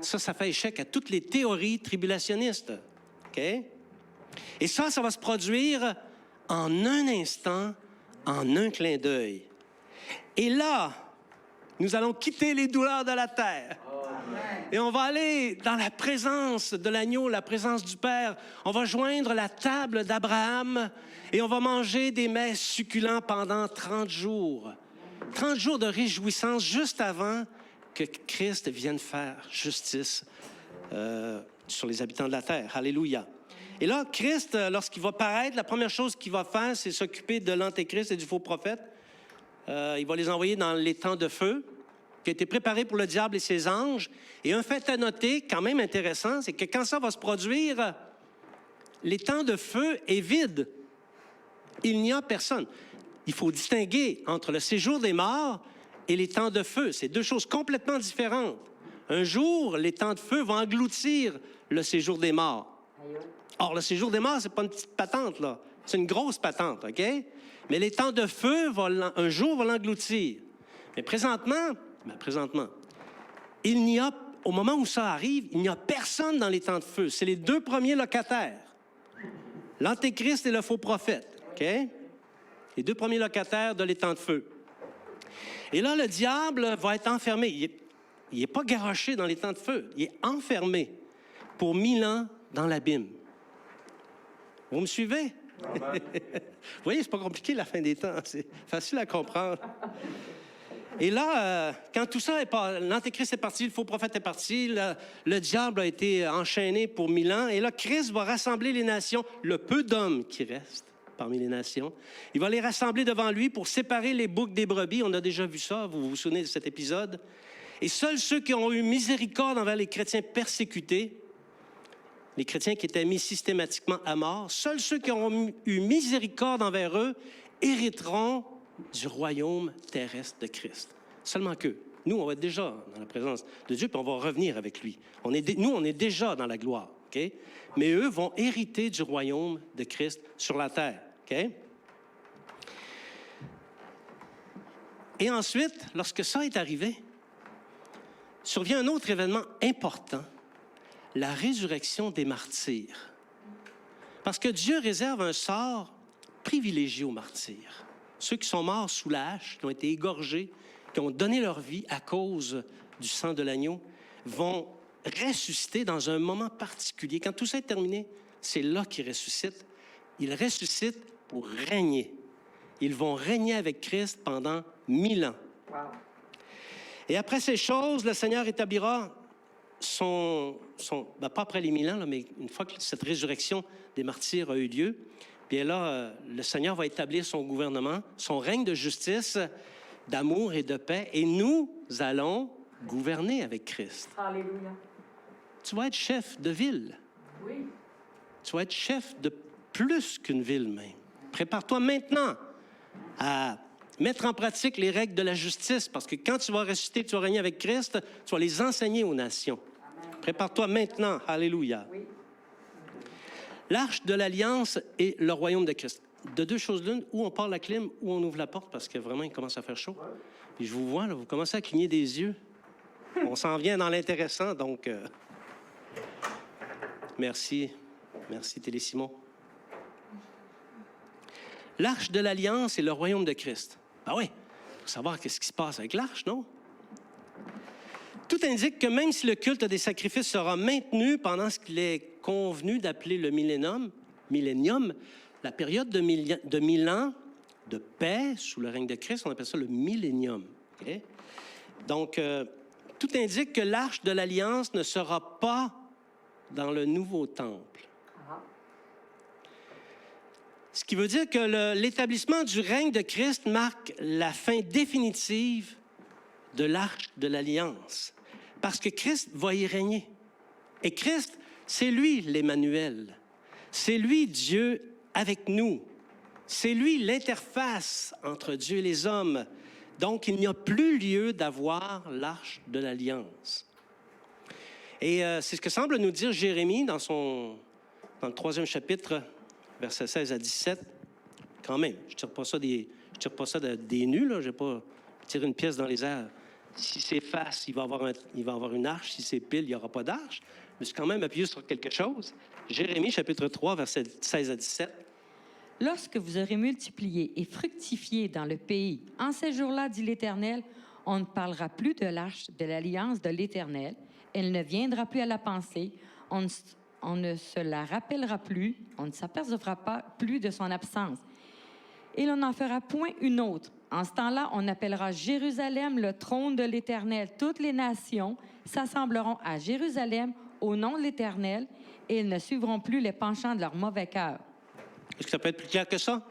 Ça fait échec à toutes les théories tribulationnistes. OK? Et ça va se produire en un instant, en un clin d'œil. Et là, nous allons quitter les douleurs de la terre. Et on va aller dans la présence de l'agneau, la présence du Père. On va joindre la table d'Abraham et on va manger des mets succulents pendant 30 jours. 30 jours de réjouissance juste avant que Christ vienne faire justice sur les habitants de la terre. Alléluia. Et là, Christ, lorsqu'il va paraître, la première chose qu'il va faire, c'est s'occuper de l'antéchrist et du faux prophète. Il va les envoyer dans les temps de feu, qui a été préparé pour le diable et ses anges. Et un fait à noter, quand même intéressant, c'est que quand ça va se produire, les temps de feu est vide. Il n'y a personne. Il faut distinguer entre le séjour des morts et les temps de feu. C'est deux choses complètement différentes. Un jour, les temps de feu vont engloutir le séjour des morts. Or, le séjour des morts, c'est pas une petite patente, là. C'est une grosse patente, OK? Mais les temps de feu, un jour, vont l'engloutir. Mais présentement, il n'y a, au moment où ça arrive, il n'y a personne dans les temps de feu. C'est les deux premiers locataires. L'Antéchrist et le faux prophète, OK? Les deux premiers locataires de les temps de feu. Et là, le diable va être enfermé. Il n'est pas garoché dans les temps de feu. Il est enfermé pour 1000 ans dans l'abîme. Vous me suivez? Vous voyez, c'est pas compliqué la fin des temps. C'est facile à comprendre. Et là, quand tout ça est pas, l'Antéchrist est parti, le faux prophète est parti, le diable a été enchaîné pour 1000 ans. Et là, Christ va rassembler les nations, le peu d'hommes qui restent parmi les nations. Il va les rassembler devant lui pour séparer les boucs des brebis. On a déjà vu ça, vous vous souvenez de cet épisode. Et seuls ceux qui ont eu miséricorde envers les chrétiens persécutés, les chrétiens qui étaient mis systématiquement à mort, seuls ceux qui ont eu miséricorde envers eux hériteront du royaume terrestre de Christ. Seulement qu'eux. Nous, on va être déjà dans la présence de Dieu, puis on va revenir avec lui. Nous, on est déjà dans la gloire, OK? Mais eux vont hériter du royaume de Christ sur la terre, OK? Et ensuite, lorsque ça est arrivé, survient un autre événement important, la résurrection des martyrs. Parce que Dieu réserve un sort privilégié aux martyrs. Ceux qui sont morts sous la hache, qui ont été égorgés, qui ont donné leur vie à cause du sang de l'agneau, vont ressusciter dans un moment particulier. Quand tout ça est terminé, c'est là qu'ils ressuscitent. Ils ressuscitent pour régner. Ils vont régner avec Christ pendant 1000 ans. Wow. Et après ces choses, le Seigneur établira pas après les 1000 ans, là, mais une fois que cette résurrection des martyrs a eu lieu, bien là, le Seigneur va établir son gouvernement, son règne de justice, d'amour et de paix, et nous allons gouverner avec Christ. Alléluia. Tu vas être chef de ville. Oui. Tu vas être chef de plus qu'une ville même. Prépare-toi maintenant à mettre en pratique les règles de la justice, parce que quand tu vas ressusciter, tu vas régner avec Christ, tu vas les enseigner aux nations. Prépare-toi maintenant. Alléluia. Oui. L'Arche de l'Alliance et le royaume de Christ. De deux choses l'une, ou on part la clim, ou on ouvre la porte, parce que vraiment, il commence à faire chaud. Puis je vous vois, là, vous commencez à cligner des yeux. On s'en vient dans l'intéressant, donc... Merci. Merci, Télésimon. L'Arche de l'Alliance et le royaume de Christ. Ben oui, il faut savoir qu'est-ce qui se passe avec l'Arche, non? Tout indique que même si le culte des sacrifices sera maintenu pendant ce qu'il est convenu d'appeler le millénium, la période de 1000 ans de paix sous le règne de Christ, on appelle ça le millénium. Okay? Donc, tout indique que l'Arche de l'Alliance ne sera pas dans le nouveau temple. Ce qui veut dire que l'établissement du règne de Christ marque la fin définitive de l'Arche de l'Alliance. Parce que Christ va y régner. Et Christ, c'est lui l'Emmanuel. C'est lui Dieu avec nous. C'est lui l'interface entre Dieu et les hommes. Donc, il n'y a plus lieu d'avoir l'Arche de l'Alliance. Et c'est ce que semble nous dire Jérémie dans le 3e chapitre, versets 16 à 17. Quand même, je ne tire pas ça des nus, là. Je ne vais pas tirer une pièce dans les airs. Si c'est face, il va avoir une arche. Si c'est pile, il n'y aura pas d'arche. Mais c'est quand même appuyé sur quelque chose. Jérémie, chapitre 3, versets 16 à 17. Lorsque vous aurez multiplié et fructifié dans le pays, en ces jours-là, dit l'Éternel, on ne parlera plus de l'Arche de l'Alliance de l'Éternel. Elle ne viendra plus à la pensée. On ne se la rappellera plus. On ne s'apercevra pas plus de son absence. Et l'on n'en fera point une autre. En ce temps-là, on appellera Jérusalem le trône de l'Éternel. Toutes les nations s'assembleront à Jérusalem au nom de l'Éternel et ils ne suivront plus les penchants de leur mauvais cœur. Est-ce que ça peut être plus clair que ça?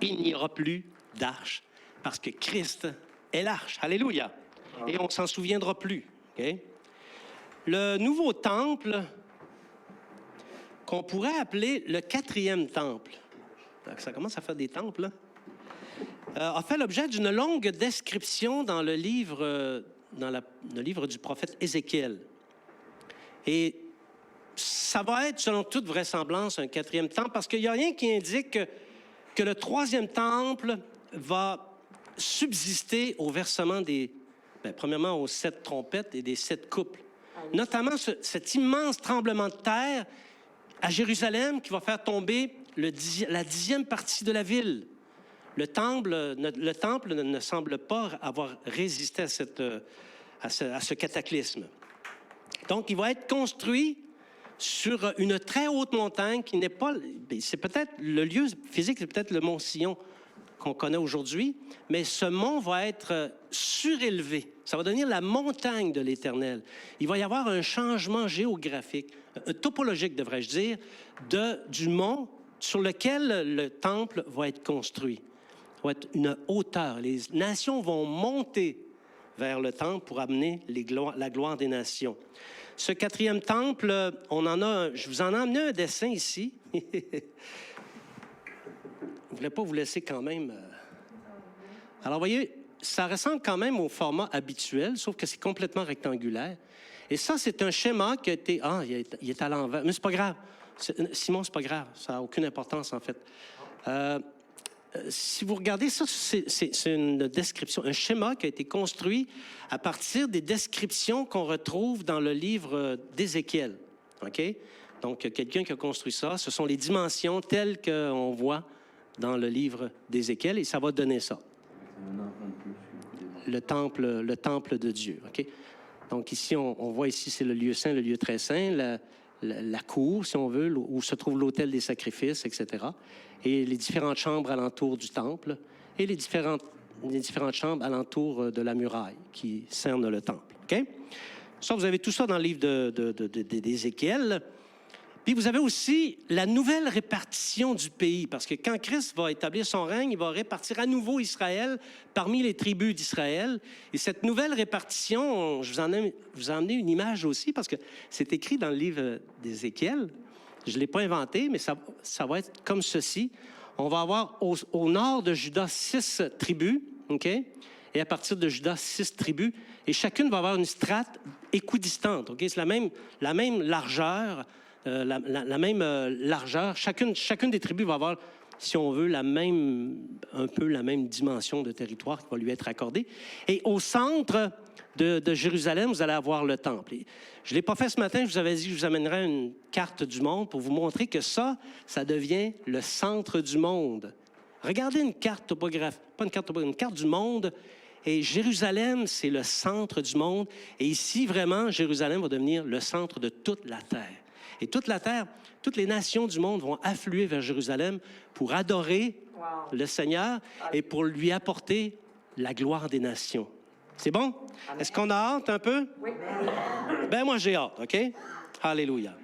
Il n'y aura plus d'arche parce que Christ est l'arche. Alléluia. Et on ne s'en souviendra plus. Okay? Le nouveau temple, qu'on pourrait appeler le 4e temple, ça commence à faire des temples, a fait l'objet d'une longue description dans le livre du prophète Ézéchiel. Et ça va être, selon toute vraisemblance, un 4e temple, parce qu'il n'y a rien qui indique que le 3e temple va subsister au versement premièrement aux 7 trompettes et des 7 couples. Notamment cet immense tremblement de terre à Jérusalem qui va faire tomber la 10e partie de la ville. Le temple ne semble pas avoir résisté à ce cataclysme. Donc, il va être construit sur une très haute montagne qui n'est pas... C'est peut-être le lieu physique, c'est peut-être le mont Sion qu'on connaît aujourd'hui, mais ce mont va être surélevé. Ça va devenir la montagne de l'Éternel. Il va y avoir un changement géographique, topologique, devrais-je dire, du mont sur lequel le temple va être construit. Ça va être une hauteur. Les nations vont monter vers le temple pour amener la gloire des nations. Ce 4e temple, je vous en ai amené un dessin ici. Je ne voulais pas vous laisser quand même... Alors, vous voyez, ça ressemble quand même au format habituel, sauf que c'est complètement rectangulaire. Et ça, c'est un schéma qui a été... il est à l'envers. Mais c'est pas grave. Simon, c'est pas grave. Ça n'a aucune importance, en fait. Si vous regardez ça, c'est une description, un schéma qui a été construit à partir des descriptions qu'on retrouve dans le livre d'Ézéchiel. OK? Donc, quelqu'un qui a construit ça, ce sont les dimensions telles qu'on voit dans le livre d'Ézéchiel, et ça va donner ça. Le temple de Dieu. OK? Donc, ici, on voit ici, c'est le lieu saint, le lieu très saint, la cour, si on veut, où se trouve l'autel des sacrifices, etc. Et les différentes chambres alentour du temple et les différentes les différentes chambres alentour de la muraille qui cernent le temple. OK? Ça, vous avez tout ça dans le livre d'Ézéchiel. Puis vous avez aussi la nouvelle répartition du pays, parce que quand Christ va établir son règne, il va répartir à nouveau Israël parmi les tribus d'Israël. Et cette nouvelle répartition, je vous en ai emmené une image aussi, parce que c'est écrit dans le livre d'Ézéchiel. Je ne l'ai pas inventé, mais ça va être comme ceci. On va avoir au nord de Juda 6 tribus, OK? Et à partir de Juda, 6 tribus. Et chacune va avoir une strate équidistante, OK? C'est la même largeur. La même largeur. Chacune des tribus va avoir, si on veut, un peu la même dimension de territoire qui va lui être accordée. Et au centre de Jérusalem, vous allez avoir le temple. Et je ne l'ai pas fait ce matin, je vous avais dit que je vous amènerais une carte du monde pour vous montrer que ça devient le centre du monde. Regardez une carte topographique, pas une carte topographique, une carte du monde. Et Jérusalem, c'est le centre du monde. Et ici, vraiment, Jérusalem va devenir le centre de toute la terre. Et toute la terre, toutes les nations du monde vont affluer vers Jérusalem pour adorer le Seigneur et pour lui apporter la gloire des nations. C'est bon? Est-ce qu'on a hâte un peu? Oui. Ben moi, j'ai hâte, OK? Alléluia.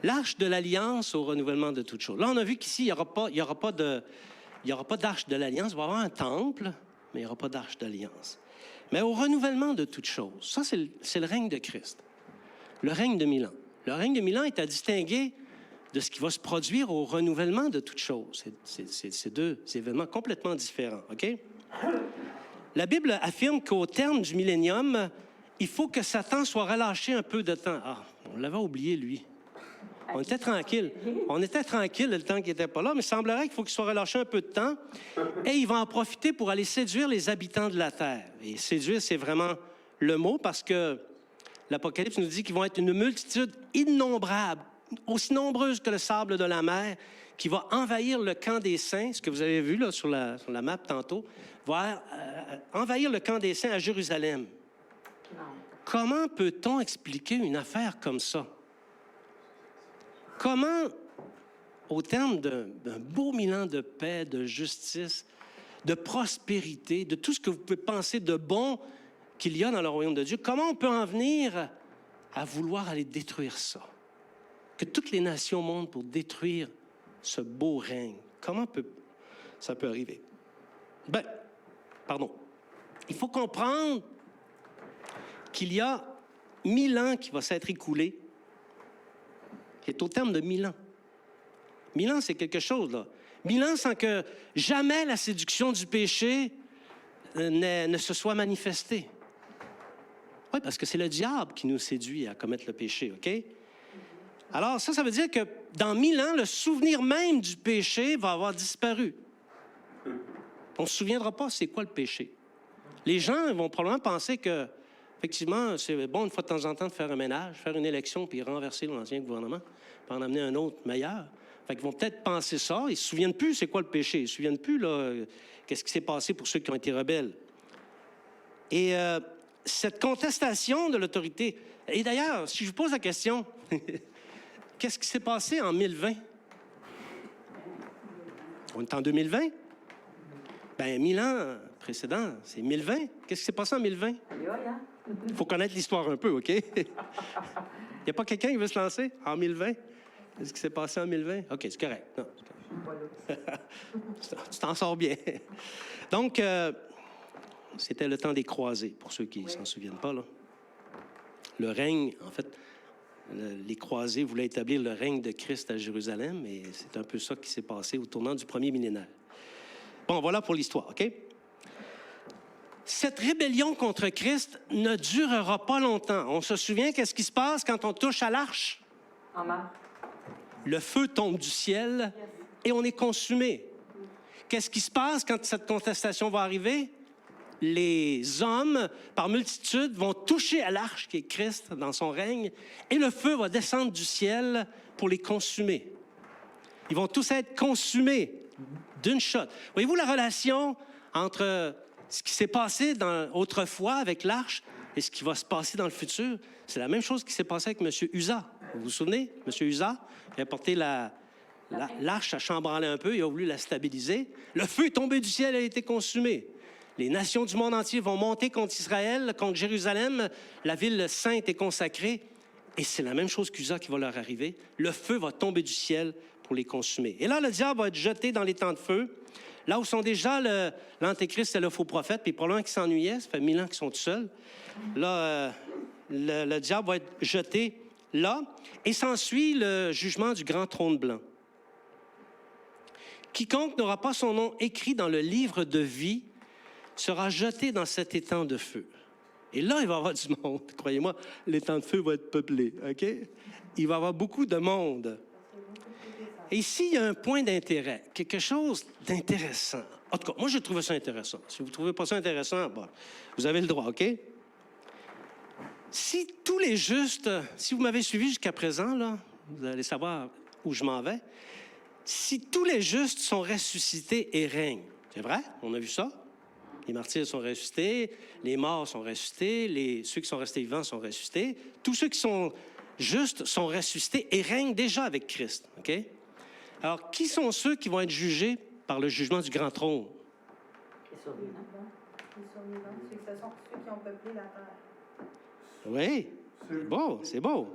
L'Arche de l'Alliance au renouvellement de toutes choses. Là, on a vu qu'ici, il n'y aura pas d'Arche de l'Alliance. Il va y avoir un temple, mais il n'y aura pas d'Arche d'Alliance. Mais au renouvellement de toutes choses, ça, c'est le règne de Christ. Le règne de 1000 ans. Le règne de 1000 ans est à distinguer de ce qui va se produire au renouvellement de toutes choses. C'est deux événements complètement différents, OK? La Bible affirme qu'au terme du millénium, il faut que Satan soit relâché un peu de temps. Ah, on l'avait oublié, lui. On était tranquille. On était tranquille le temps qu'il n'était pas là, mais il semblerait qu'il faut qu'il soit relâché un peu de temps. Et il va en profiter pour aller séduire les habitants de la terre. Et séduire, c'est vraiment le mot, parce que l'Apocalypse nous dit qu'ils vont être une multitude innombrable, aussi nombreuse que le sable de la mer, qui va envahir le camp des saints, ce que vous avez vu là, sur la map tantôt, va envahir le camp des saints à Jérusalem. Non. Comment peut-on expliquer une affaire comme ça? Comment, au terme d'un beau 1000 ans de paix, de justice, de prospérité, de tout ce que vous pouvez penser de bon qu'il y a dans le royaume de Dieu, comment on peut en venir à vouloir aller détruire ça? Que toutes les nations montent pour détruire ce beau règne. Comment ça peut arriver? Il faut comprendre qu'il y a 1000 ans qui va s'être écoulé, qui est au terme de 1000 ans. 1000 ans, c'est quelque chose, là. 1000 ans sans que jamais la séduction du péché ne se soit manifestée. Oui, parce que c'est le diable qui nous séduit à commettre le péché, OK? Alors, ça veut dire que dans 1000 ans, le souvenir même du péché va avoir disparu. On ne se souviendra pas c'est quoi le péché. Les gens vont probablement penser que, effectivement, c'est bon une fois de temps en temps de faire un ménage, faire une élection, puis renverser l'ancien gouvernement, puis en amener un autre meilleur. Fait qu'ils vont peut-être penser ça. Ils ne se souviennent plus c'est quoi le péché. Ils ne se souviennent plus, là, qu'est-ce qui s'est passé pour ceux qui ont été rebelles. Et cette contestation de l'autorité... Et d'ailleurs, si je vous pose la question, qu'est-ce qui s'est passé en 1020? On est en 2020? Bien, 1000 ans précédents, c'est 1020. Qu'est-ce qui s'est passé en 1020? Il faut connaître l'histoire un peu, OK? Il n'y a pas quelqu'un qui veut se lancer en 1020? Qu'est-ce qui s'est passé en 1020? OK, c'est correct. Non, c'est correct. Tu t'en sors bien. Donc, c'était le temps des croisés, pour ceux qui ne s'en souviennent pas, là. Le règne, en fait, les croisés voulaient établir le règne de Christ à Jérusalem, et c'est un peu ça qui s'est passé au tournant du premier millénaire. Bon, voilà pour l'histoire, OK? Cette rébellion contre Christ ne durera pas longtemps. On se souvient qu'est-ce qui se passe quand on touche à l'arche? Le feu tombe du ciel et on est consumé. Qu'est-ce qui se passe quand cette contestation va arriver? Les hommes, par multitude, vont toucher à l'arche qui est Christ dans son règne et le feu va descendre du ciel pour les consumer. Ils vont tous être consumés d'une shot. Voyez-vous la relation entre ce qui s'est passé autrefois avec l'arche et ce qui va se passer dans le futur? C'est la même chose qui s'est passé avec M. Uza. Vous vous souvenez? M. Uza, il a porté L'arche a chambralé un peu, il a voulu la stabiliser. Le feu est tombé du ciel et a été consumé. Les nations du monde entier vont monter contre Israël, contre Jérusalem. La ville sainte est consacrée. Et c'est la même chose qu'Usa qui va leur arriver. Le feu va tomber du ciel pour les consumer. Et là, le diable va être jeté dans les temps de feu, là où sont déjà l'Antéchrist et le faux prophète, puis probablement qu'ils s'ennuyaient, ça fait 1000 ans qu'ils sont tout seuls. Là, le diable va être jeté là, et s'ensuit le jugement du grand trône blanc. Quiconque n'aura pas son nom écrit dans le livre de vie sera jeté dans cet étang de feu. Et là, il va y avoir du monde. Croyez-moi, l'étang de feu va être peuplé, OK? Il va y avoir beaucoup de monde. Et ici, il y a un point d'intérêt, quelque chose d'intéressant. En tout cas, moi, j'ai trouvé ça intéressant. Si vous ne trouvez pas ça intéressant, bon, vous avez le droit, OK? Si tous les justes, si vous m'avez suivi jusqu'à présent, là, vous allez savoir où je m'en vais. Si tous les justes sont ressuscités et règnent, c'est vrai? On a vu ça? Les martyrs sont ressuscités, les morts sont ressuscités, ceux qui sont restés vivants sont ressuscités. Tous ceux qui sont justes sont ressuscités et règnent déjà avec Christ, OK? Alors, qui sont ceux qui vont être jugés par le jugement du grand trône? Les survivants. Les survivants, ce sont ceux qui ont peuplé la terre. Oui, c'est beau.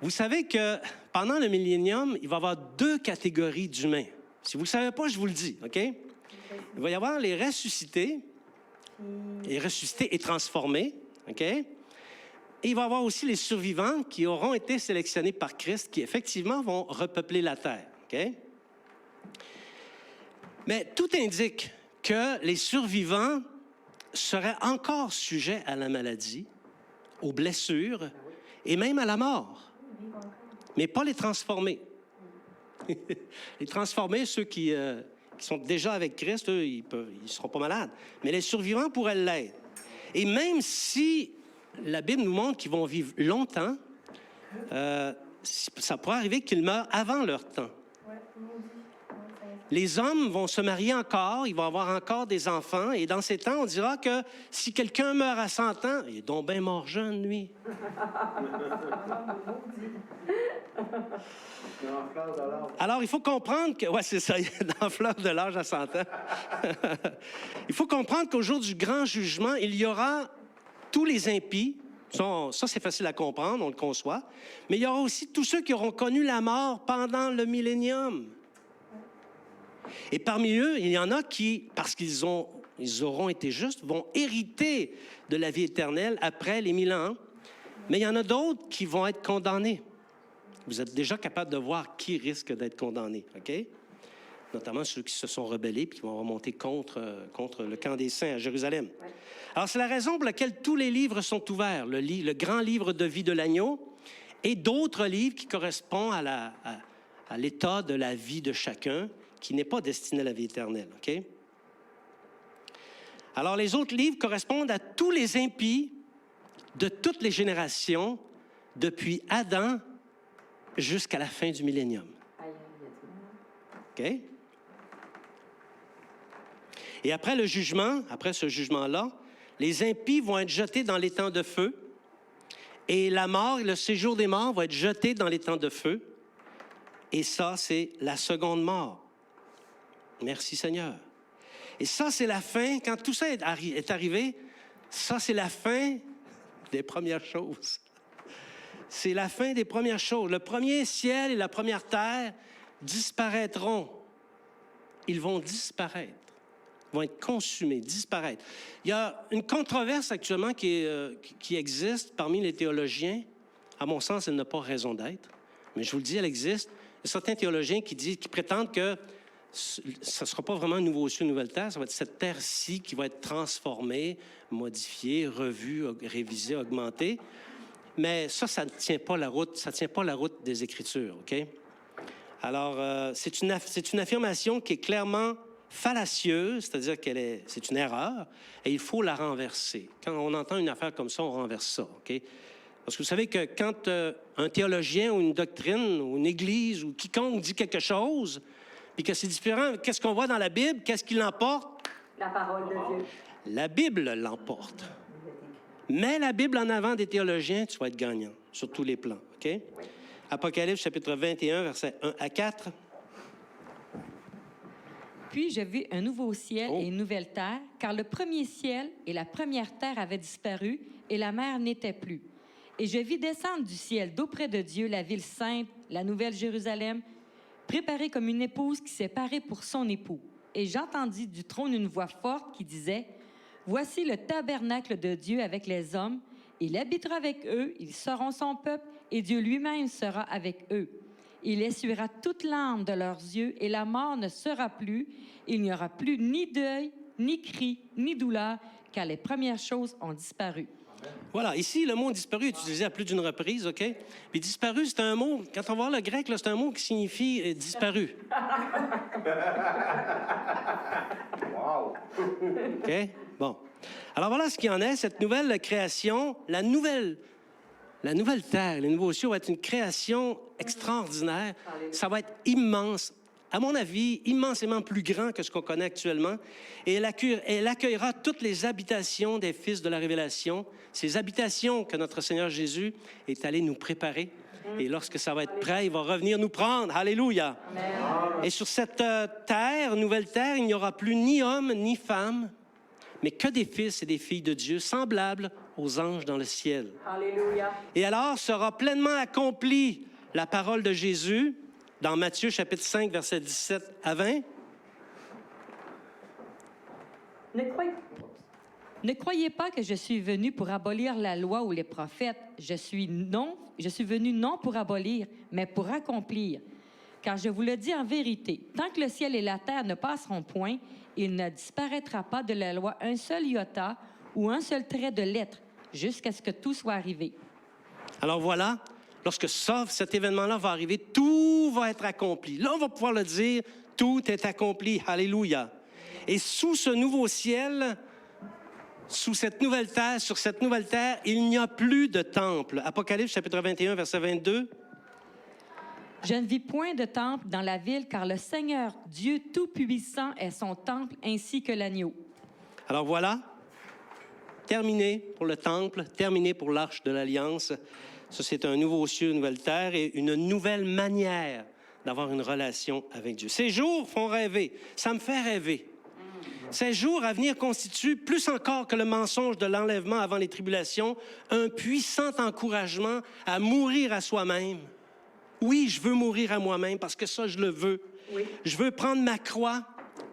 Vous savez que pendant le millénium, il va y avoir 2 catégories d'humains. Si vous ne le savez pas, je vous le dis, OK? Il va y avoir les ressuscités, et transformés, OK? Et il va y avoir aussi les survivants qui auront été sélectionnés par Christ, qui effectivement vont repeupler la terre, OK? Mais tout indique que les survivants seraient encore sujets à la maladie, aux blessures et même à la mort. Mais pas les transformés. Les transformés, ceux qui sont déjà avec Christ, eux, ils ne seront pas malades. Mais les survivants pourraient l'être. Et même si la Bible nous montre qu'ils vont vivre longtemps, ça pourrait arriver qu'ils meurent avant leur temps. Les hommes vont se marier encore, ils vont avoir encore des enfants, et dans ces temps, on dira que si quelqu'un meurt à 100 ans, il est donc bien mort jeune, lui. Alors, il faut comprendre que... Oui, c'est ça, il est dans la fleur de l'âge à 100 ans. Il faut comprendre qu'au jour du grand jugement, il y aura tous les impies. Ça, c'est facile à comprendre, on le conçoit. Mais il y aura aussi tous ceux qui auront connu la mort pendant le millénium. Et parmi eux, il y en a qui, parce qu'ils auront été justes, vont hériter de la vie éternelle après les 1000 ans. Mais il y en a d'autres qui vont être condamnés. Vous êtes déjà capable de voir qui risque d'être condamné, OK? Notamment ceux qui se sont rebellés et qui vont remonter contre le camp des saints à Jérusalem. Alors, c'est la raison pour laquelle tous les livres sont ouverts. Le grand livre de vie de l'agneau et d'autres livres qui correspondent à l'état de la vie de chacun, qui n'est pas destiné à la vie éternelle, OK? Alors, les autres livres correspondent à tous les impies de toutes les générations, depuis Adam jusqu'à la fin du millénium. OK? Et après le jugement, après ce jugement-là, les impies vont être jetés dans l'étang de feu, et la mort, le séjour des morts va être jeté dans l'étang de feu, et ça, c'est la seconde mort. Merci Seigneur. Et ça, c'est la fin. Quand tout ça est arrivé, ça, c'est la fin des premières choses. C'est la fin des premières choses. Le premier ciel et la première terre disparaîtront. Ils vont disparaître. Ils vont être consumés, disparaître. Il y a une controverse actuellement qui existe parmi les théologiens. À mon sens, elle n'a pas raison d'être. Mais je vous le dis, elle existe. Il y a certains théologiens qui prétendent que ce ne sera pas vraiment un nouveau ciel, une nouvelle terre. Ça va être cette terre-ci qui va être transformée, modifiée, revue, révisée, augmentée. Mais ça ne tient pas la route. Ça ne tient pas la route des Écritures, OK? Alors, c'est une affirmation qui est clairement fallacieuse, c'est-à-dire c'est une erreur, et il faut la renverser. Quand on entend une affaire comme ça, on renverse ça, OK? Parce que vous savez que quand un théologien ou une doctrine ou une église ou quiconque dit quelque chose, puis que c'est différent, qu'est-ce qu'on voit dans la Bible? Qu'est-ce qui l'emporte? La parole de Dieu. La Bible l'emporte. Mets la Bible en avant des théologiens, tu vas être gagnant sur tous les plans, OK? Apocalypse chapitre 21, versets 1 à 4. Puis je vis un nouveau ciel et une nouvelle terre, car le premier ciel et la première terre avaient disparu, et la mer n'était plus. Et je vis descendre du ciel d'auprès de Dieu la ville sainte, la nouvelle Jérusalem, préparée comme une épouse qui s'est parée pour son époux. Et j'entendis du trône une voix forte qui disait, « Voici le tabernacle de Dieu avec les hommes. Il habitera avec eux, ils seront son peuple, et Dieu lui-même sera avec eux. Il essuiera toute larme de leurs yeux, et la mort ne sera plus. Il n'y aura plus ni deuil, ni cri, ni douleur, car les premières choses ont disparu. » Voilà, ici, le mot disparu est utilisé à plus d'une reprise, OK? Puis disparu, c'est un mot, quand on va voir le grec, là, c'est un mot qui signifie disparu. Wow! OK? Bon. Alors voilà ce qu'il en est, cette nouvelle création, la nouvelle terre, les nouveaux cieux vont être une création extraordinaire. Ça va être immense. À mon avis, immensément plus grand que ce qu'on connaît actuellement. Et elle accueillera toutes les habitations des fils de la Révélation, ces habitations que notre Seigneur Jésus est allé nous préparer. Et lorsque ça va être prêt, il va revenir nous prendre. Alléluia! Amen. Et sur cette terre, nouvelle terre, il n'y aura plus ni homme ni femme, mais que des fils et des filles de Dieu, semblables aux anges dans le ciel. Alléluia. Et alors sera pleinement accomplie la parole de Jésus dans Matthieu chapitre 5, versets 17 à 20. Ne croyez pas que je suis venu pour abolir la loi ou les prophètes. Je suis venu non pour abolir, mais pour accomplir. Car je vous le dis en vérité, tant que le ciel et la terre ne passeront point, il ne disparaîtra pas de la loi un seul iota ou un seul trait de lettre, jusqu'à ce que tout soit arrivé. Alors voilà, lorsque cet événement-là va arriver, tout va être accompli. Là, on va pouvoir le dire, tout est accompli. Alléluia. Et sous ce nouveau ciel, sous cette nouvelle terre, sur cette nouvelle terre, il n'y a plus de temple. Apocalypse chapitre 21, verset 22. Je ne vis point de temple dans la ville, car le Seigneur, Dieu Tout-Puissant, est son temple, ainsi que l'agneau. Alors voilà, terminé pour le temple, terminé pour l'Arche de l'Alliance. Ça, c'est un nouveau ciel, une nouvelle terre et une nouvelle manière d'avoir une relation avec Dieu. Ces jours font rêver. Ça me fait rêver. Ces jours à venir constituent, plus encore que le mensonge de l'enlèvement avant les tribulations, un puissant encouragement à mourir à soi-même. Oui, je veux mourir à moi-même parce que ça, je le veux. Oui. Je veux prendre ma croix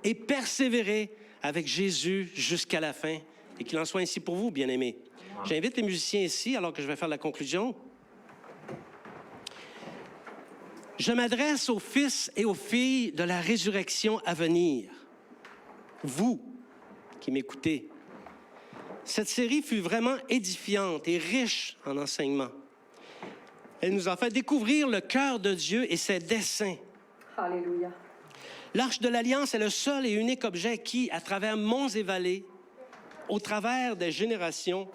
et persévérer avec Jésus jusqu'à la fin. Et qu'il en soit ainsi pour vous, bien-aimés. J'invite les musiciens ici, alors que je vais faire la conclusion. Je m'adresse aux fils et aux filles de la résurrection à venir. Vous qui m'écoutez. Cette série fut vraiment édifiante et riche en enseignements. Elle nous a fait découvrir le cœur de Dieu et ses desseins. Alléluia. L'Arche de l'Alliance est le seul et unique objet qui, à travers monts et vallées, au travers des générations,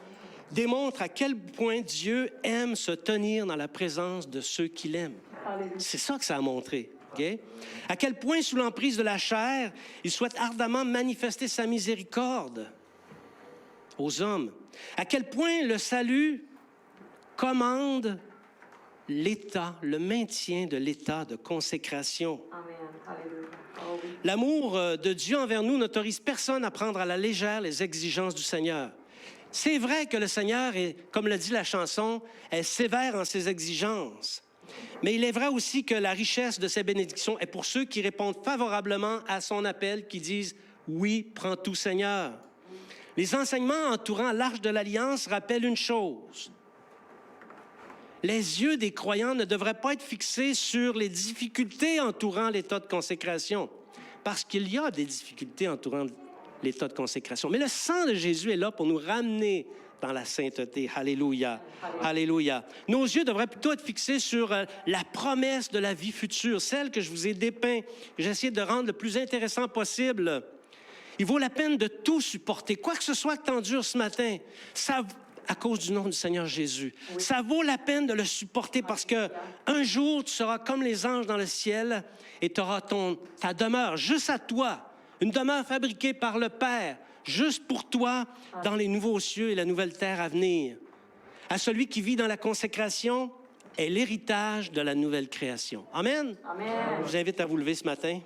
démontre à quel point Dieu aime se tenir dans la présence de ceux qu'il aime. Alléluia. C'est ça que ça a montré. Okay? À quel point, sous l'emprise de la chair, il souhaite ardemment manifester sa miséricorde aux hommes. À quel point le salut commande l'état, le maintien de l'état de consécration. Amen. Alléluia. Oh oui. L'amour de Dieu envers nous n'autorise personne à prendre à la légère les exigences du Seigneur. C'est vrai que le Seigneur, est, comme le dit la chanson, est sévère en ses exigences. Mais il est vrai aussi que la richesse de ses bénédictions est pour ceux qui répondent favorablement à son appel, qui disent « Oui, prends tout, Seigneur ». Les enseignements entourant l'Arche de l'Alliance rappellent une chose. Les yeux des croyants ne devraient pas être fixés sur les difficultés entourant l'état de consécration, parce qu'il y a des difficultés entourant l'état de consécration. Mais le sang de Jésus est là pour nous ramener dans la sainteté. Alléluia. Alléluia. Nos yeux devraient plutôt être fixés sur la promesse de la vie future, celle que je vous ai dépeint, que j'ai essayé de rendre le plus intéressant possible. Il vaut la peine de tout supporter, quoi que ce soit que t'endures ce matin. Ça, à cause du nom du Seigneur Jésus. Oui. Ça vaut la peine de le supporter parce que un jour, tu seras comme les anges dans le ciel et tu auras ta demeure juste à toi, une demeure fabriquée par le Père, juste pour toi, dans les nouveaux cieux et la nouvelle terre à venir. À celui qui vit dans la consécration, est l'héritage de la nouvelle création. Amen. Amen. Je vous invite à vous lever ce matin.